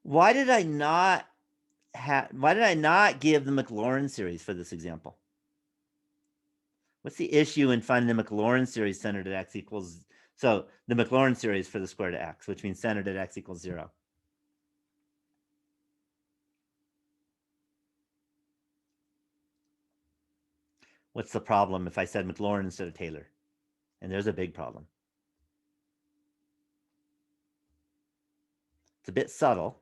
Why did I not give the Maclaurin series for this example? What's the issue in finding the Maclaurin series centered at x equals, so the Maclaurin series for the square root of x, which means centered at x equals 0? What's the problem if I said Maclaurin instead of Taylor? And there's a big problem. It's a bit subtle.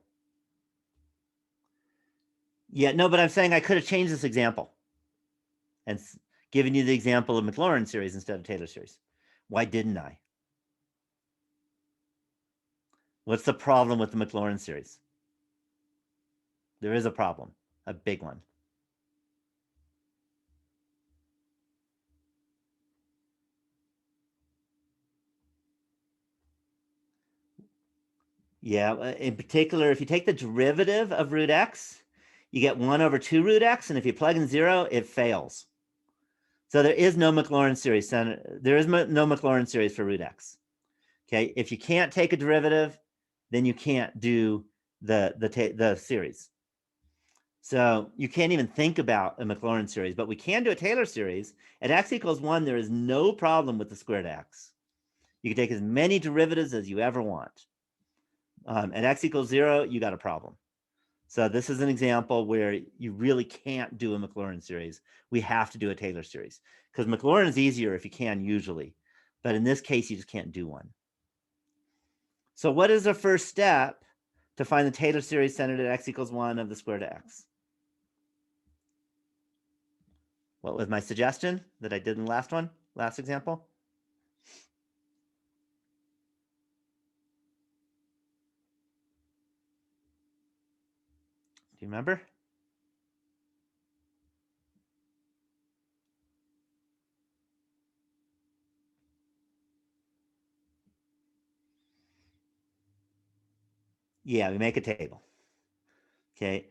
Yeah, no, but I'm saying I could have changed this example and given you the example of Maclaurin series instead of Taylor series. Why didn't I? What's the problem with the Maclaurin series? There is a problem, a big one. Yeah, in particular, if you take the derivative of root x, you get 1 over 2 root x, and if you plug in 0, it fails. So there is no Maclaurin series. There is no Maclaurin series for root x. Okay, if you can't take a derivative, then you can't do the series. So you can't even think about a Maclaurin series, but we can do a Taylor series. At x equals 1, there is no problem with the squared x. You can take as many derivatives as you ever want. At x equals 0, you got a problem. So this is an example where you really can't do a Maclaurin series. We have to do a Taylor series because Maclaurin is easier if you can usually, but in this case, you just can't do one. So what is the first step to find the Taylor series centered at x equals 1 of the square root of x? What was my suggestion that I did in the last example? Do you remember? Yeah, we make a table. Okay.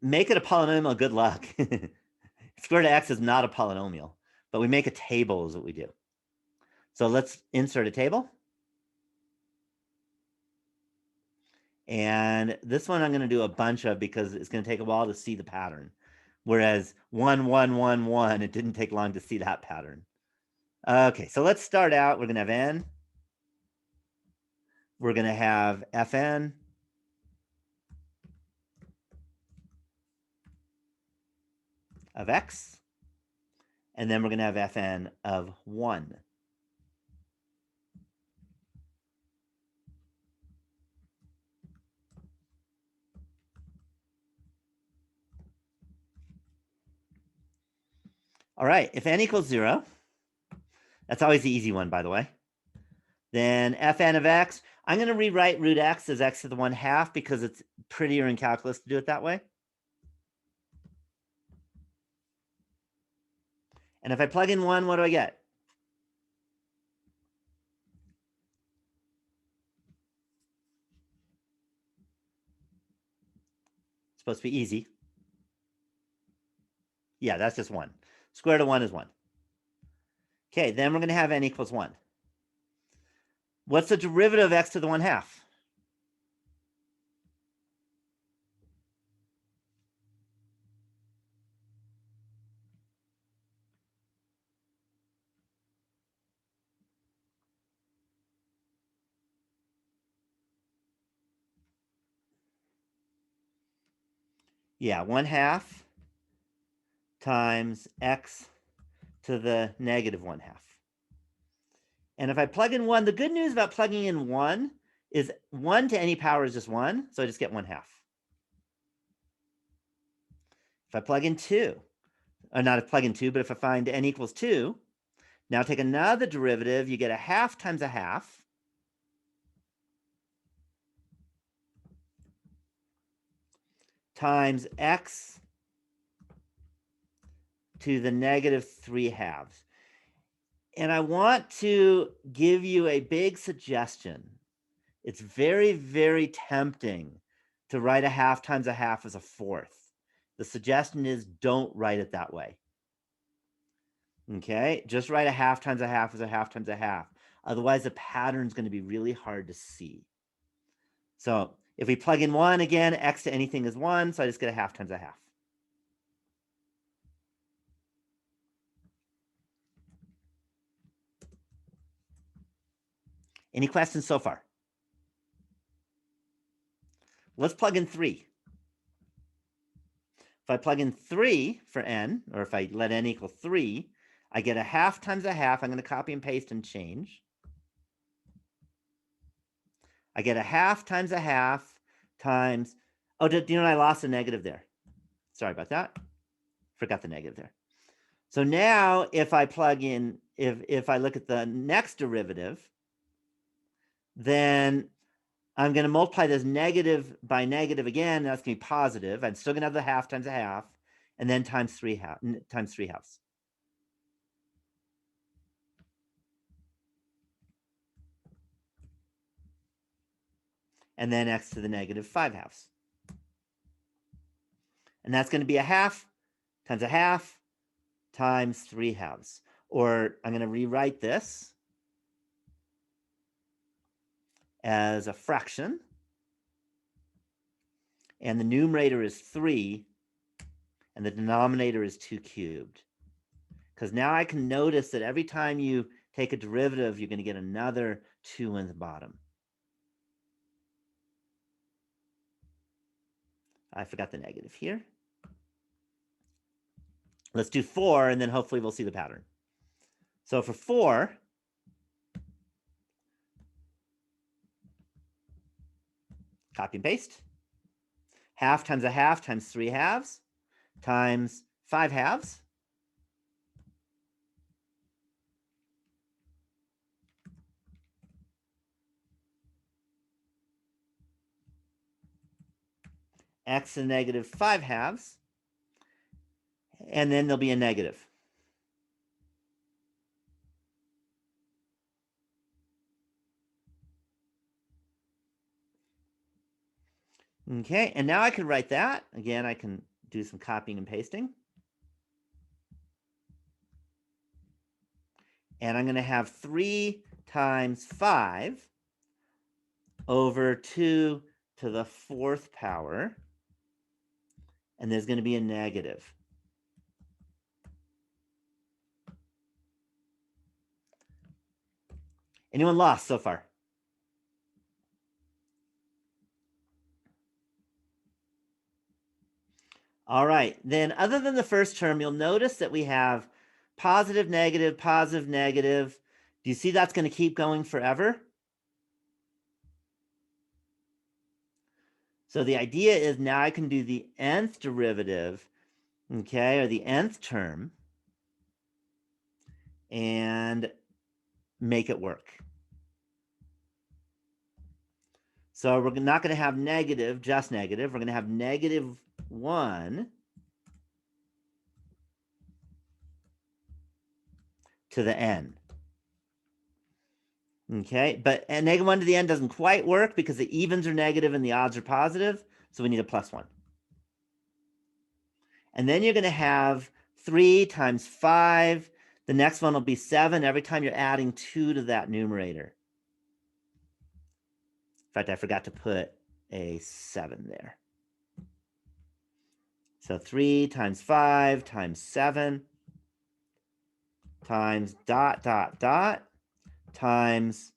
Make it a polynomial, good luck. Square root of x is not a polynomial, but we make a table is what we do. So let's insert a table. And this one I'm going to do a bunch of because it's going to take a while to see the pattern. Whereas 1, 1, 1, 1, it didn't take long to see that pattern. Okay, so let's start out. We're going to have n. We're going to have fn. Of x. And then we're going to have fn of 1. All right, if n equals 0, that's always the easy one, by the way. Then Fn of x, I'm going to rewrite root x as x to the 1/2 because it's prettier in calculus to do it that way. And if I plug in 1, what do I get? It's supposed to be easy. Yeah, that's just 1. Square root of 1 is 1. Okay, then we're going to have n equals 1. What's the derivative of x to the 1/2? Yeah, 1/2 times x to the negative 1/2. And if I plug in 1, the good news about plugging in 1 is 1 to any power is just 1, so I just get 1/2. If I plug in 2, or not plug in 2, but if I find n equals 2, now take another derivative, you get 1/2 times 1/2 times x to the negative 3/2. And I want to give you a big suggestion. It's very, very tempting to write 1/2 times 1/2 as a fourth. The suggestion is don't write it that way. Okay, just write 1/2 times 1/2 as 1/2 times 1/2. Otherwise, the pattern is going to be really hard to see. So if we plug in 1 again, x to anything is 1, so I just get 1/2 times 1/2. Any questions so far? Let's plug in 3. If I plug in 3 for n, or if I let n equal 3, I get 1/2 times 1/2. I'm going to copy and paste and change. I get 1/2 times 1/2 times, oh, do you know I lost a negative there? Sorry about that. Forgot the negative there. So now if I plug in, if I look at the next derivative, then I'm going to multiply this negative by negative again. That's going to be positive. I'm still going to have the 1/2 times 1/2, and then times 3/2. And then x to the negative 5/2. And that's going to be 1/2 times 1/2 times 3/2. Or I'm going to rewrite this as a fraction. And the numerator is 3, and the denominator is 2 cubed. Because now I can notice that every time you take a derivative, you're going to get another 2 in the bottom. I forgot the negative here. Let's do 4, and then hopefully we'll see the pattern. So for 4, copy and paste. 1/2 times 1/2 times 3/2 times 5/2. X to the negative 5/2. And then there'll be a negative. Okay, and now I can write that. Again, I can do some copying and pasting. And I'm going to have 3 times 5 over 2 to the 4th power. And there's going to be a negative. Anyone lost so far? All right, then other than the first term, you'll notice that we have positive, negative, positive, negative. Do you see that's going to keep going forever? So the idea is now I can do the nth derivative, okay, or the nth term, and make it work. So we're not going to have negative, just negative. We're going to have -1 to the n. Okay, but -1 to the n doesn't quite work because the evens are negative and the odds are positive. So we need a +1. And then you're going to have 3 times 5. The next one will be 7 every time you're adding 2 to that numerator. In fact, I forgot to put a 7 there. So 3 times 5 times 7 times ... times,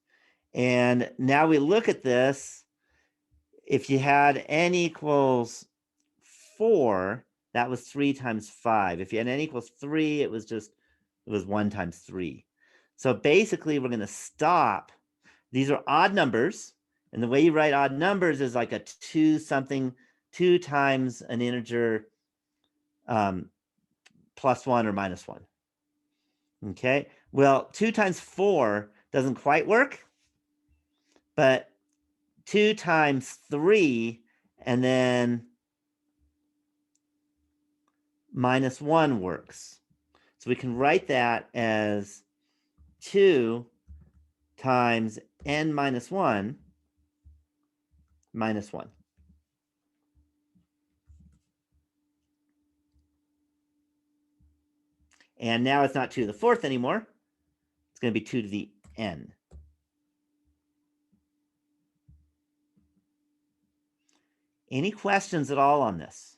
and now we look at this. If you had n equals 4, that was 3 times 5. If you had n equals 3, it was 1 times 3. So basically, we're going to stop. These are odd numbers, and the way you write odd numbers is like a 2 something, 2 times an integer +1 or -1. Okay, well, 2 times 4 doesn't quite work, but 2 times 3 and then -1 works. So we can write that as 2 times n minus 1 minus 1. And now it's not 2 to the 4th anymore. It's going to be 2 to the n. Any questions at all on this?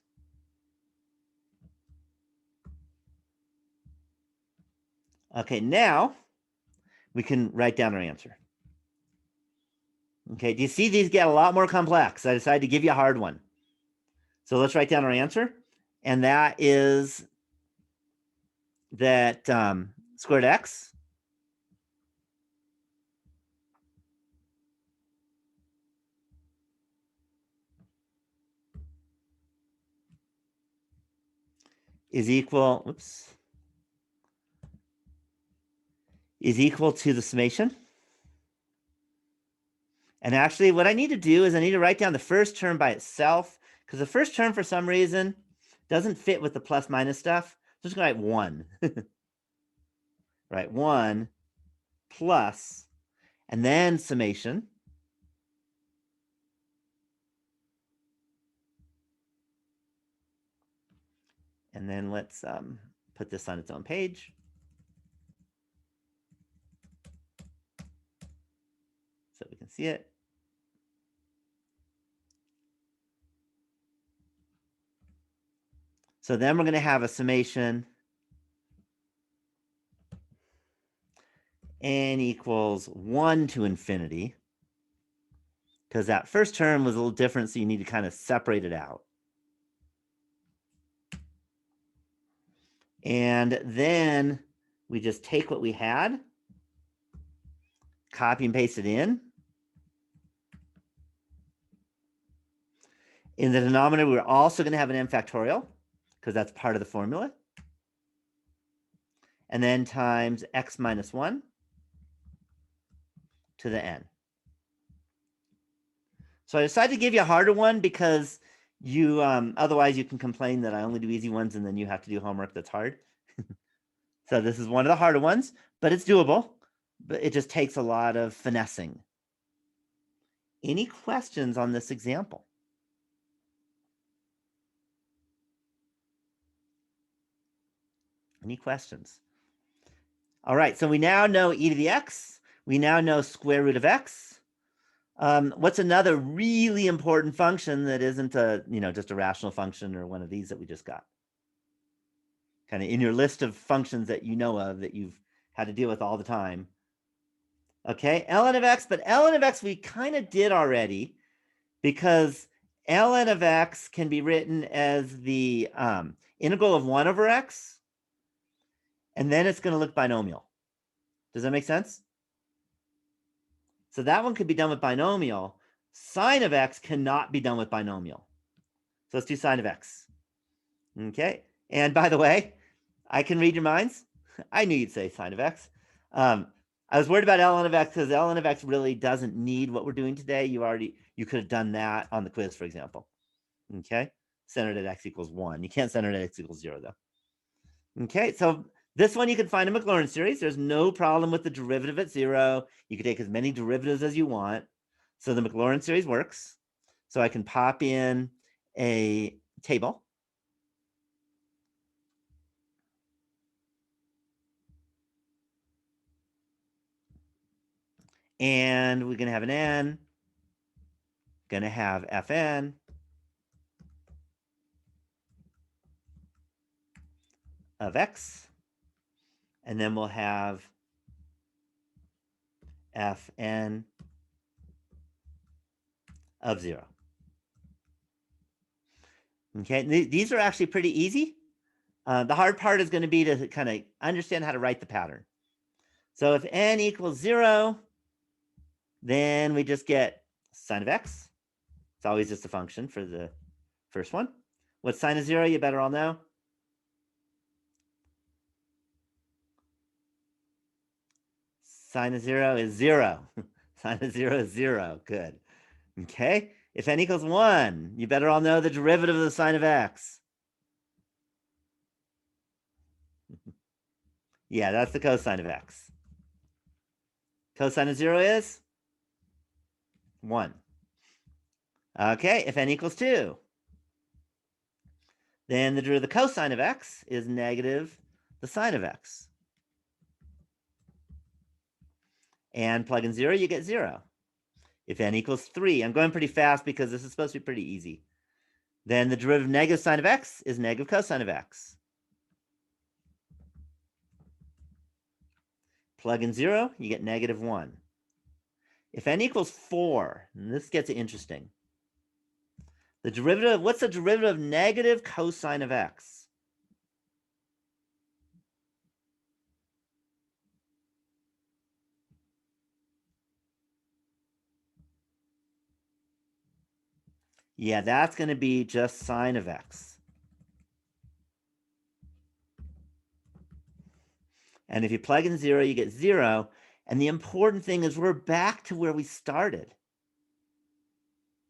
Okay, now we can write down our answer. Okay, do you see these get a lot more complex? I decided to give you a hard one. So let's write down our answer. And that is that squared x is equal, is equal to the summation. And actually, what I need to do is I need to write down the first term by itself, because the first term, for some reason, doesn't fit with the plus minus stuff. So I'm just going to write 1. Right, 1 plus, and then summation. And then let's put this on its own page. So we can see it. So then we're going to have a summation n equals 1 to infinity, because that first term was a little different, so you need to kind of separate it out. And then we just take what we had, copy and paste it in. In the denominator, we're also going to have an n factorial, because that's part of the formula. And then times x minus 1 to the n. So I decided to give you a harder one because you otherwise you can complain that I only do easy ones and then you have to do homework that's hard. So this is one of the harder ones, but it's doable. But it just takes a lot of finessing. Any questions on this example? Any questions? All right, so we now know e to the x. We now know square root of x. What's another really important function that isn't a, just a rational function or one of these that we just got? Kind of in your list of functions that you know of that you've had to deal with all the time. Okay, ln of x, but ln of x we kind of did already, because ln of x can be written as the integral of 1 over x, and then it's going to look binomial. Does that make sense? So that one could be done with binomial. Sine of x cannot be done with binomial. So let's do sine of x. Okay, and by the way, I can read your minds. I knew you'd say sine of x. I was worried about ln of x because ln of x really doesn't need what we're doing today. You could have done that on the quiz, for example. Okay, centered at x equals 1. You can't center it at x equals 0, though. Okay, so this one you can find a Maclaurin series. There's no problem with the derivative at 0. You can take as many derivatives as you want. So the Maclaurin series works. So I can pop in a table. And we're going to have an n, going to have fn of x, and then we'll have fn of 0. Okay, these are actually pretty easy. The hard part is going to be to kind of understand how to write the pattern. So if n equals 0, then we just get sine of x. It's always just a function for the first one. What's sine of 0? You better all know. Sine of 0 is 0. Sine of 0 is 0. Good. Okay. If n equals 1, you better all know the derivative of the sine of x. Yeah, that's the cosine of x. Cosine of 0 is 1. Okay, if n equals 2, then the derivative of the cosine of x is negative the sine of x. And plug in 0, you get 0. If n equals 3, I'm going pretty fast because this is supposed to be pretty easy. Then the derivative of negative sine of x is negative cosine of x. Plug in 0, you get negative 1. If n equals 4, and this gets interesting. The derivative, what's the derivative of negative cosine of x? Yeah, that's going to be just sine of x. And if you plug in 0, you get 0. And the important thing is we're back to where we started.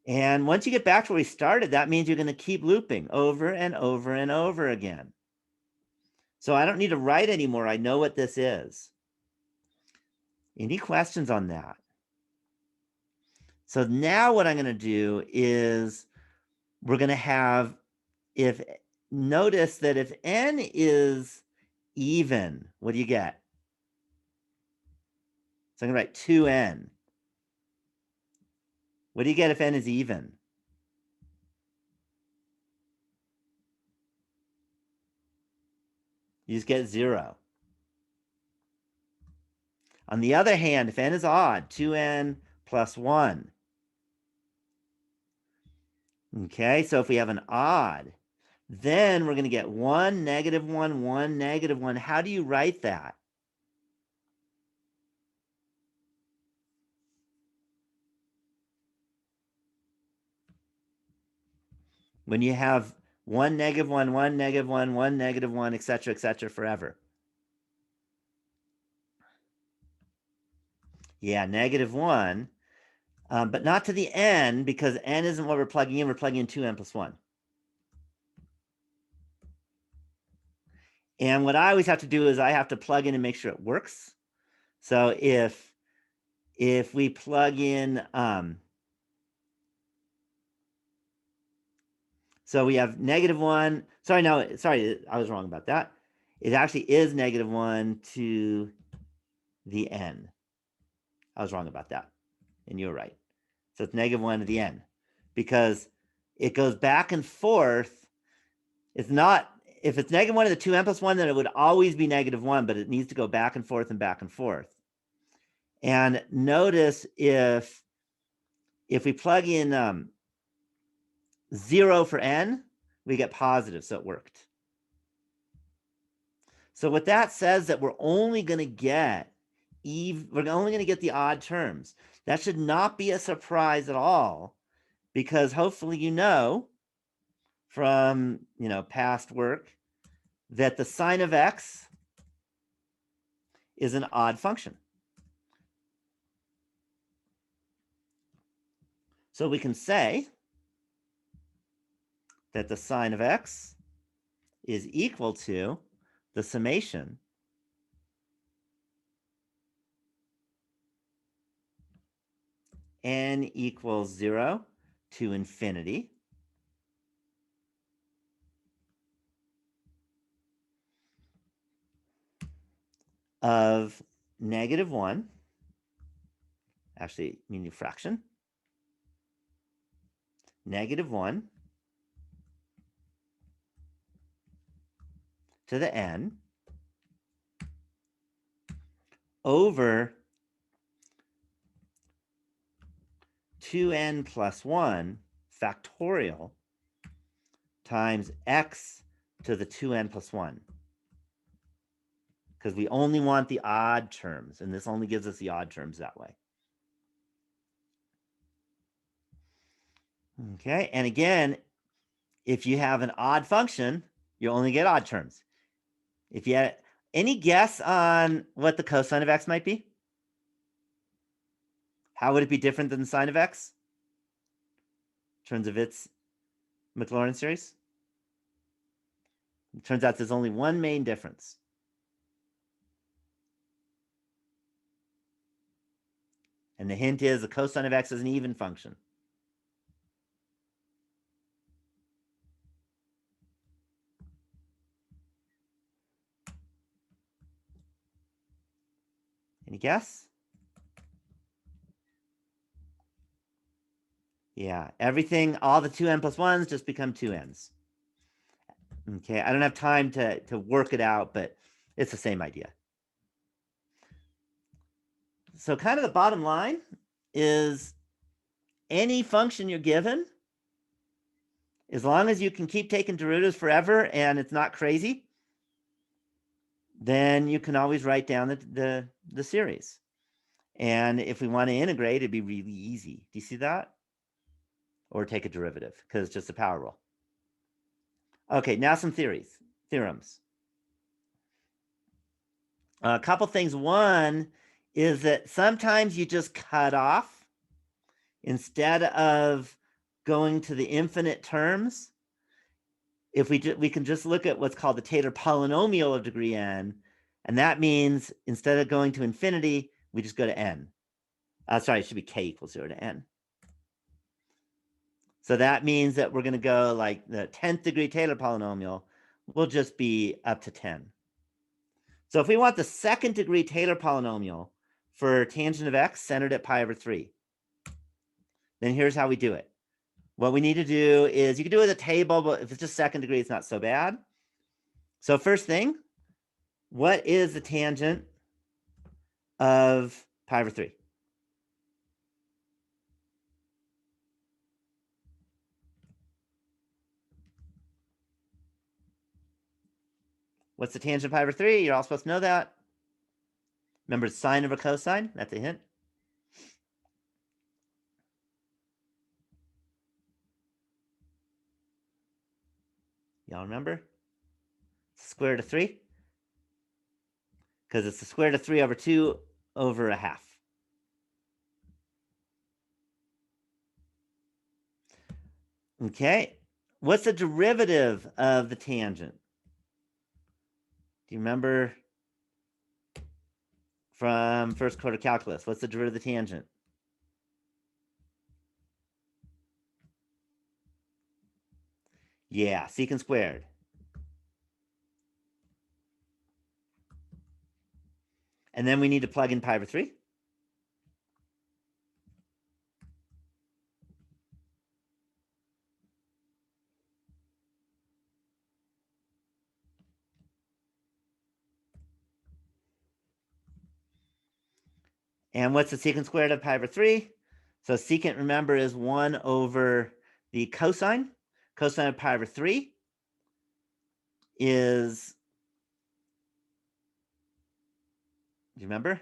And once you get back to where we started, that means you're going to keep looping over and over and over again. So I don't need to write anymore. I know what this is. Any questions on that? So now what I'm going to do is we're going to have, notice that if n is even, what do you get? So I'm going to write 2n. What do you get if n is even? You just get 0. On the other hand, if n is odd, 2n plus 1. Okay, so if we have an odd, then we're going to get 1, negative 1, 1, negative 1. How do you write that? When you have 1, negative 1, 1, negative 1, 1, negative 1, etc., forever. Yeah, negative 1, but not to the n, because n isn't what we're plugging in. We're plugging in 2n plus 1. And what I always have to do is I have to plug in and make sure it works. So if we plug in, so we have negative 1. Sorry, I was wrong about that. It actually is negative 1 to the n. I was wrong about that. And you were right. So it's negative 1 to the n. Because it goes back and forth. It's not, if it's negative 1 to the 2n plus 1, then it would always be negative 1, but it needs to go back and forth and back and forth. And notice if we plug in 0 for n, we get positive, so it worked. So what that says that we're only going to get the odd terms. That should not be a surprise at all, because hopefully you know from past work that the sine of x is an odd function. So we can say that the sine of x is equal to the summation n equals 0 to infinity of -1, actually meaning fraction, -1 to the n over 2n plus 1 factorial times x to the 2n plus 1. Because we only want the odd terms, and this only gives us the odd terms that way. Okay, and again, if you have an odd function, you only get odd terms. If you had any guess on what the cosine of x might be? How would it be different than the sine of x in terms of its Maclaurin series? It turns out there's only one main difference. And the hint is the cosine of x is an even function. Any guess? Yeah, everything, all the 2n plus 1s just become 2n's. Okay, I don't have time to work it out, but it's the same idea. So kind of the bottom line is any function you're given, as long as you can keep taking derivatives forever and it's not crazy, then you can always write down the series. And if we want to integrate, it'd be really easy. Do you see that? Or take a derivative, because it's just a power rule. Okay, now some theorems. A couple things. One is that sometimes you just cut off instead of going to the infinite terms. If we can just look at what's called the Taylor polynomial of degree n, and that means instead of going to infinity, we just go to n. Sorry, it should be k equals 0 to n. So that means that we're going to go like the 10th degree Taylor polynomial will just be up to 10. So if we want the second degree Taylor polynomial for tangent of x centered at pi over 3, then here's how we do it. What we need to do is, you can do it with a table, but if it's just second degree, it's not so bad. So first thing, what is the tangent of pi over 3? What's the tangent of pi over 3? You're all supposed to know that. Remember sine over cosine? That's a hint. Y'all remember? Square root of 3? Because it's the square root of 3 over 2 over a half. Okay. What's the derivative of the tangent? Do you remember from first quarter calculus? What's the derivative of the tangent? Yeah, secant squared. And then we need to plug in pi over 3. And what's the secant squared of pi over 3? So secant, remember, is 1 over the cosine. Cosine of pi over 3 is, do you remember?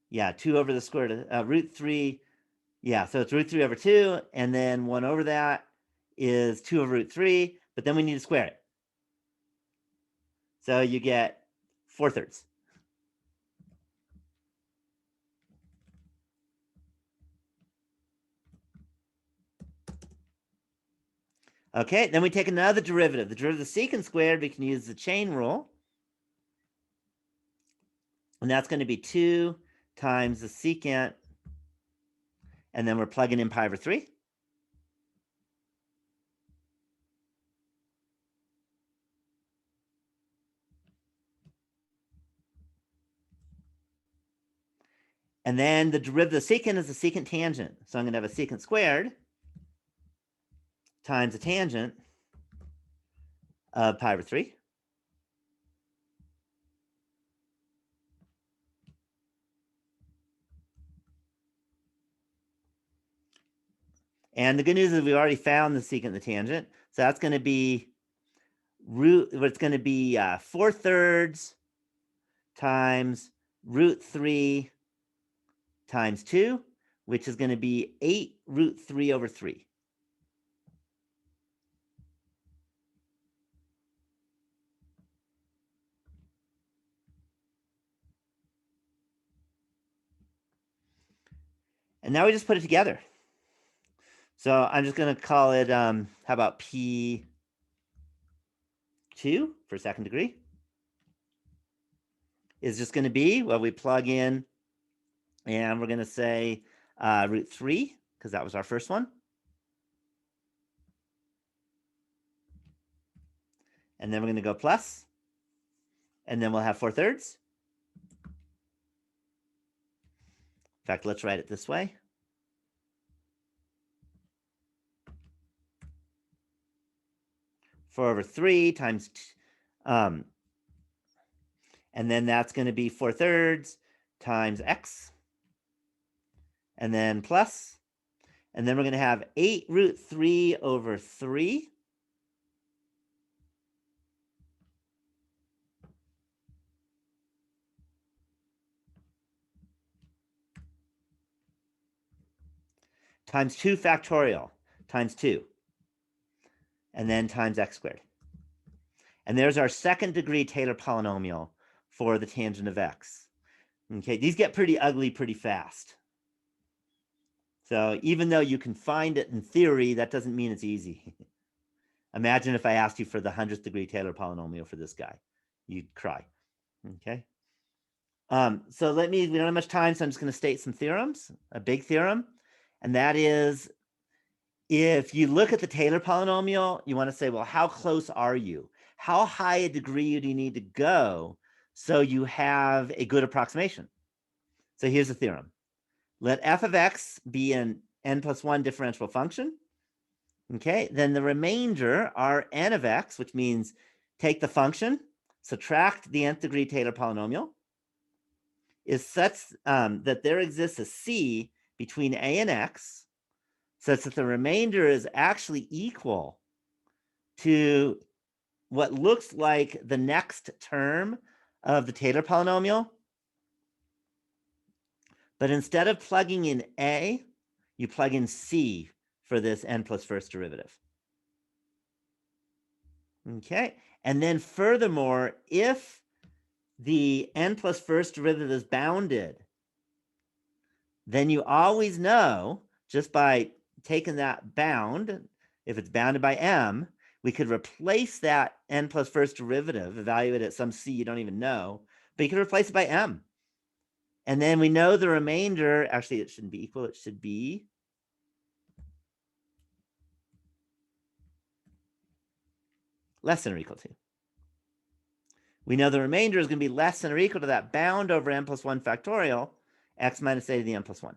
Yeah, 2 over the square root of root 3. Yeah, so it's root 3 over 2, and then 1 over that is 2 over root 3, but then we need to square it. So you get 4/3. Okay, then we take another derivative. The derivative of secant squared, we can use the chain rule. And that's going to be 2 times the secant. And then we're plugging in pi over 3. And then the derivative of secant is the secant tangent. So I'm going to have a secant squared times the tangent of pi over 3. And the good news is we already found the secant and the tangent. So that's going to be it's going to be 4/3 times root 3 times 2, which is going to be 8 root 3 over 3. And now we just put it together. So I'm just going to call it, how about P2 for second degree? Is just going to be, well, we plug in, and we're going to say root 3, because that was our first one. And then we're going to go plus, and then we'll have 4/3. In fact, let's write it this way. Four over 3 times, and then that's going to be 4/3 times x, and then plus, and then we're going to have 8 root 3 over 3. Times 2 factorial times 2, and then times x squared. And there's our second degree Taylor polynomial for the tangent of x. Okay, these get pretty ugly pretty fast. So even though you can find it in theory, that doesn't mean it's easy. Imagine if I asked you for the 100th degree Taylor polynomial for this guy. You'd cry. Okay. So we don't have much time, so I'm just going to state some theorems, a big theorem. And that is, if you look at the Taylor polynomial, you want to say, well, how close are you? How high a degree do you need to go so you have a good approximation? So here's the theorem. Let f of x be an n+1 differentiable function. Okay, then the remainder are n of x, which means take the function, subtract the nth degree Taylor polynomial, is such that there exists a c between a and x, such that the remainder is actually equal to what looks like the next term of the Taylor polynomial. But instead of plugging in a, you plug in c for this n plus first derivative. Okay, and then furthermore, if the n plus first derivative is bounded, then you always know, just by taking that bound, if it's bounded by m, we could replace that n plus first derivative, evaluate at some c you don't even know, but you can replace it by m. And then we know the remainder, actually it shouldn't be equal, it should be less than or equal to. We know the remainder is going to be less than or equal to that bound over n plus 1 factorial, x minus a to the n plus 1.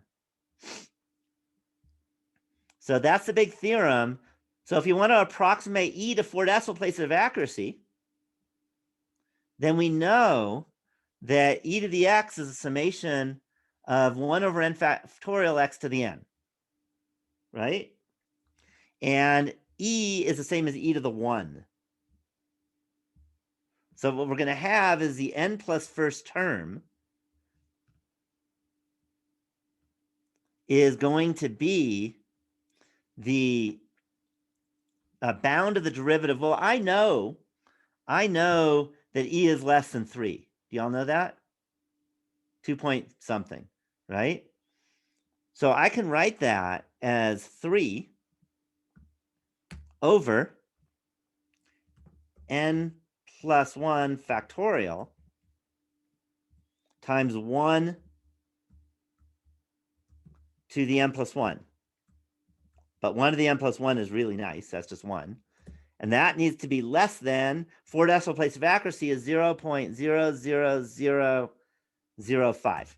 So that's the big theorem. So if you want to approximate e to 4 decimal places of accuracy, then we know that e to the x is a summation of 1 over n factorial x to the n, right? And e is the same as e to the 1. So what we're going to have is the n plus first term is going to be the bound of the derivative. Well, I know that e is less than 3. Do y'all know that? 2 point something, right? So I can write that as 3 over n plus 1 factorial times 1 to the n plus 1. But 1 to the n plus 1 is really nice. That's just 1. And that needs to be less than 4 decimal place of accuracy is 0.00005.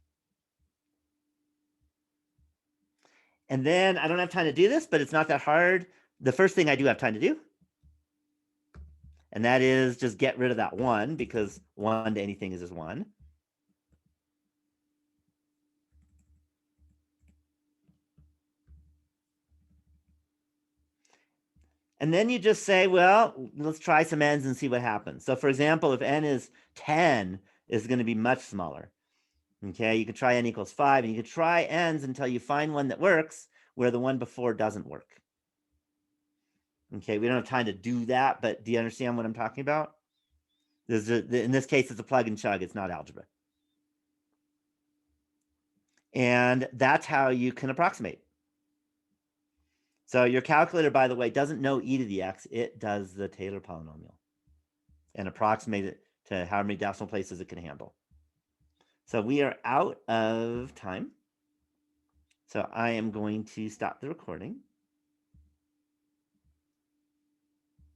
And then I don't have time to do this, but it's not that hard. The first thing I do have time to do, and that is just get rid of that 1, because 1 to anything is just 1. And then you just say, well, let's try some n's and see what happens. So for example, if n is 10, it's going to be much smaller. Okay, you could try n equals 5, and you could try n's until you find one that works where the one before doesn't work. Okay, we don't have time to do that, but do you understand what I'm talking about? In this case, it's a plug and chug. It's not algebra. And that's how you can approximate. So your calculator, by the way, doesn't know e to the x. It does the Taylor polynomial and approximate it to how many decimal places it can handle. So we are out of time. So I am going to stop the recording.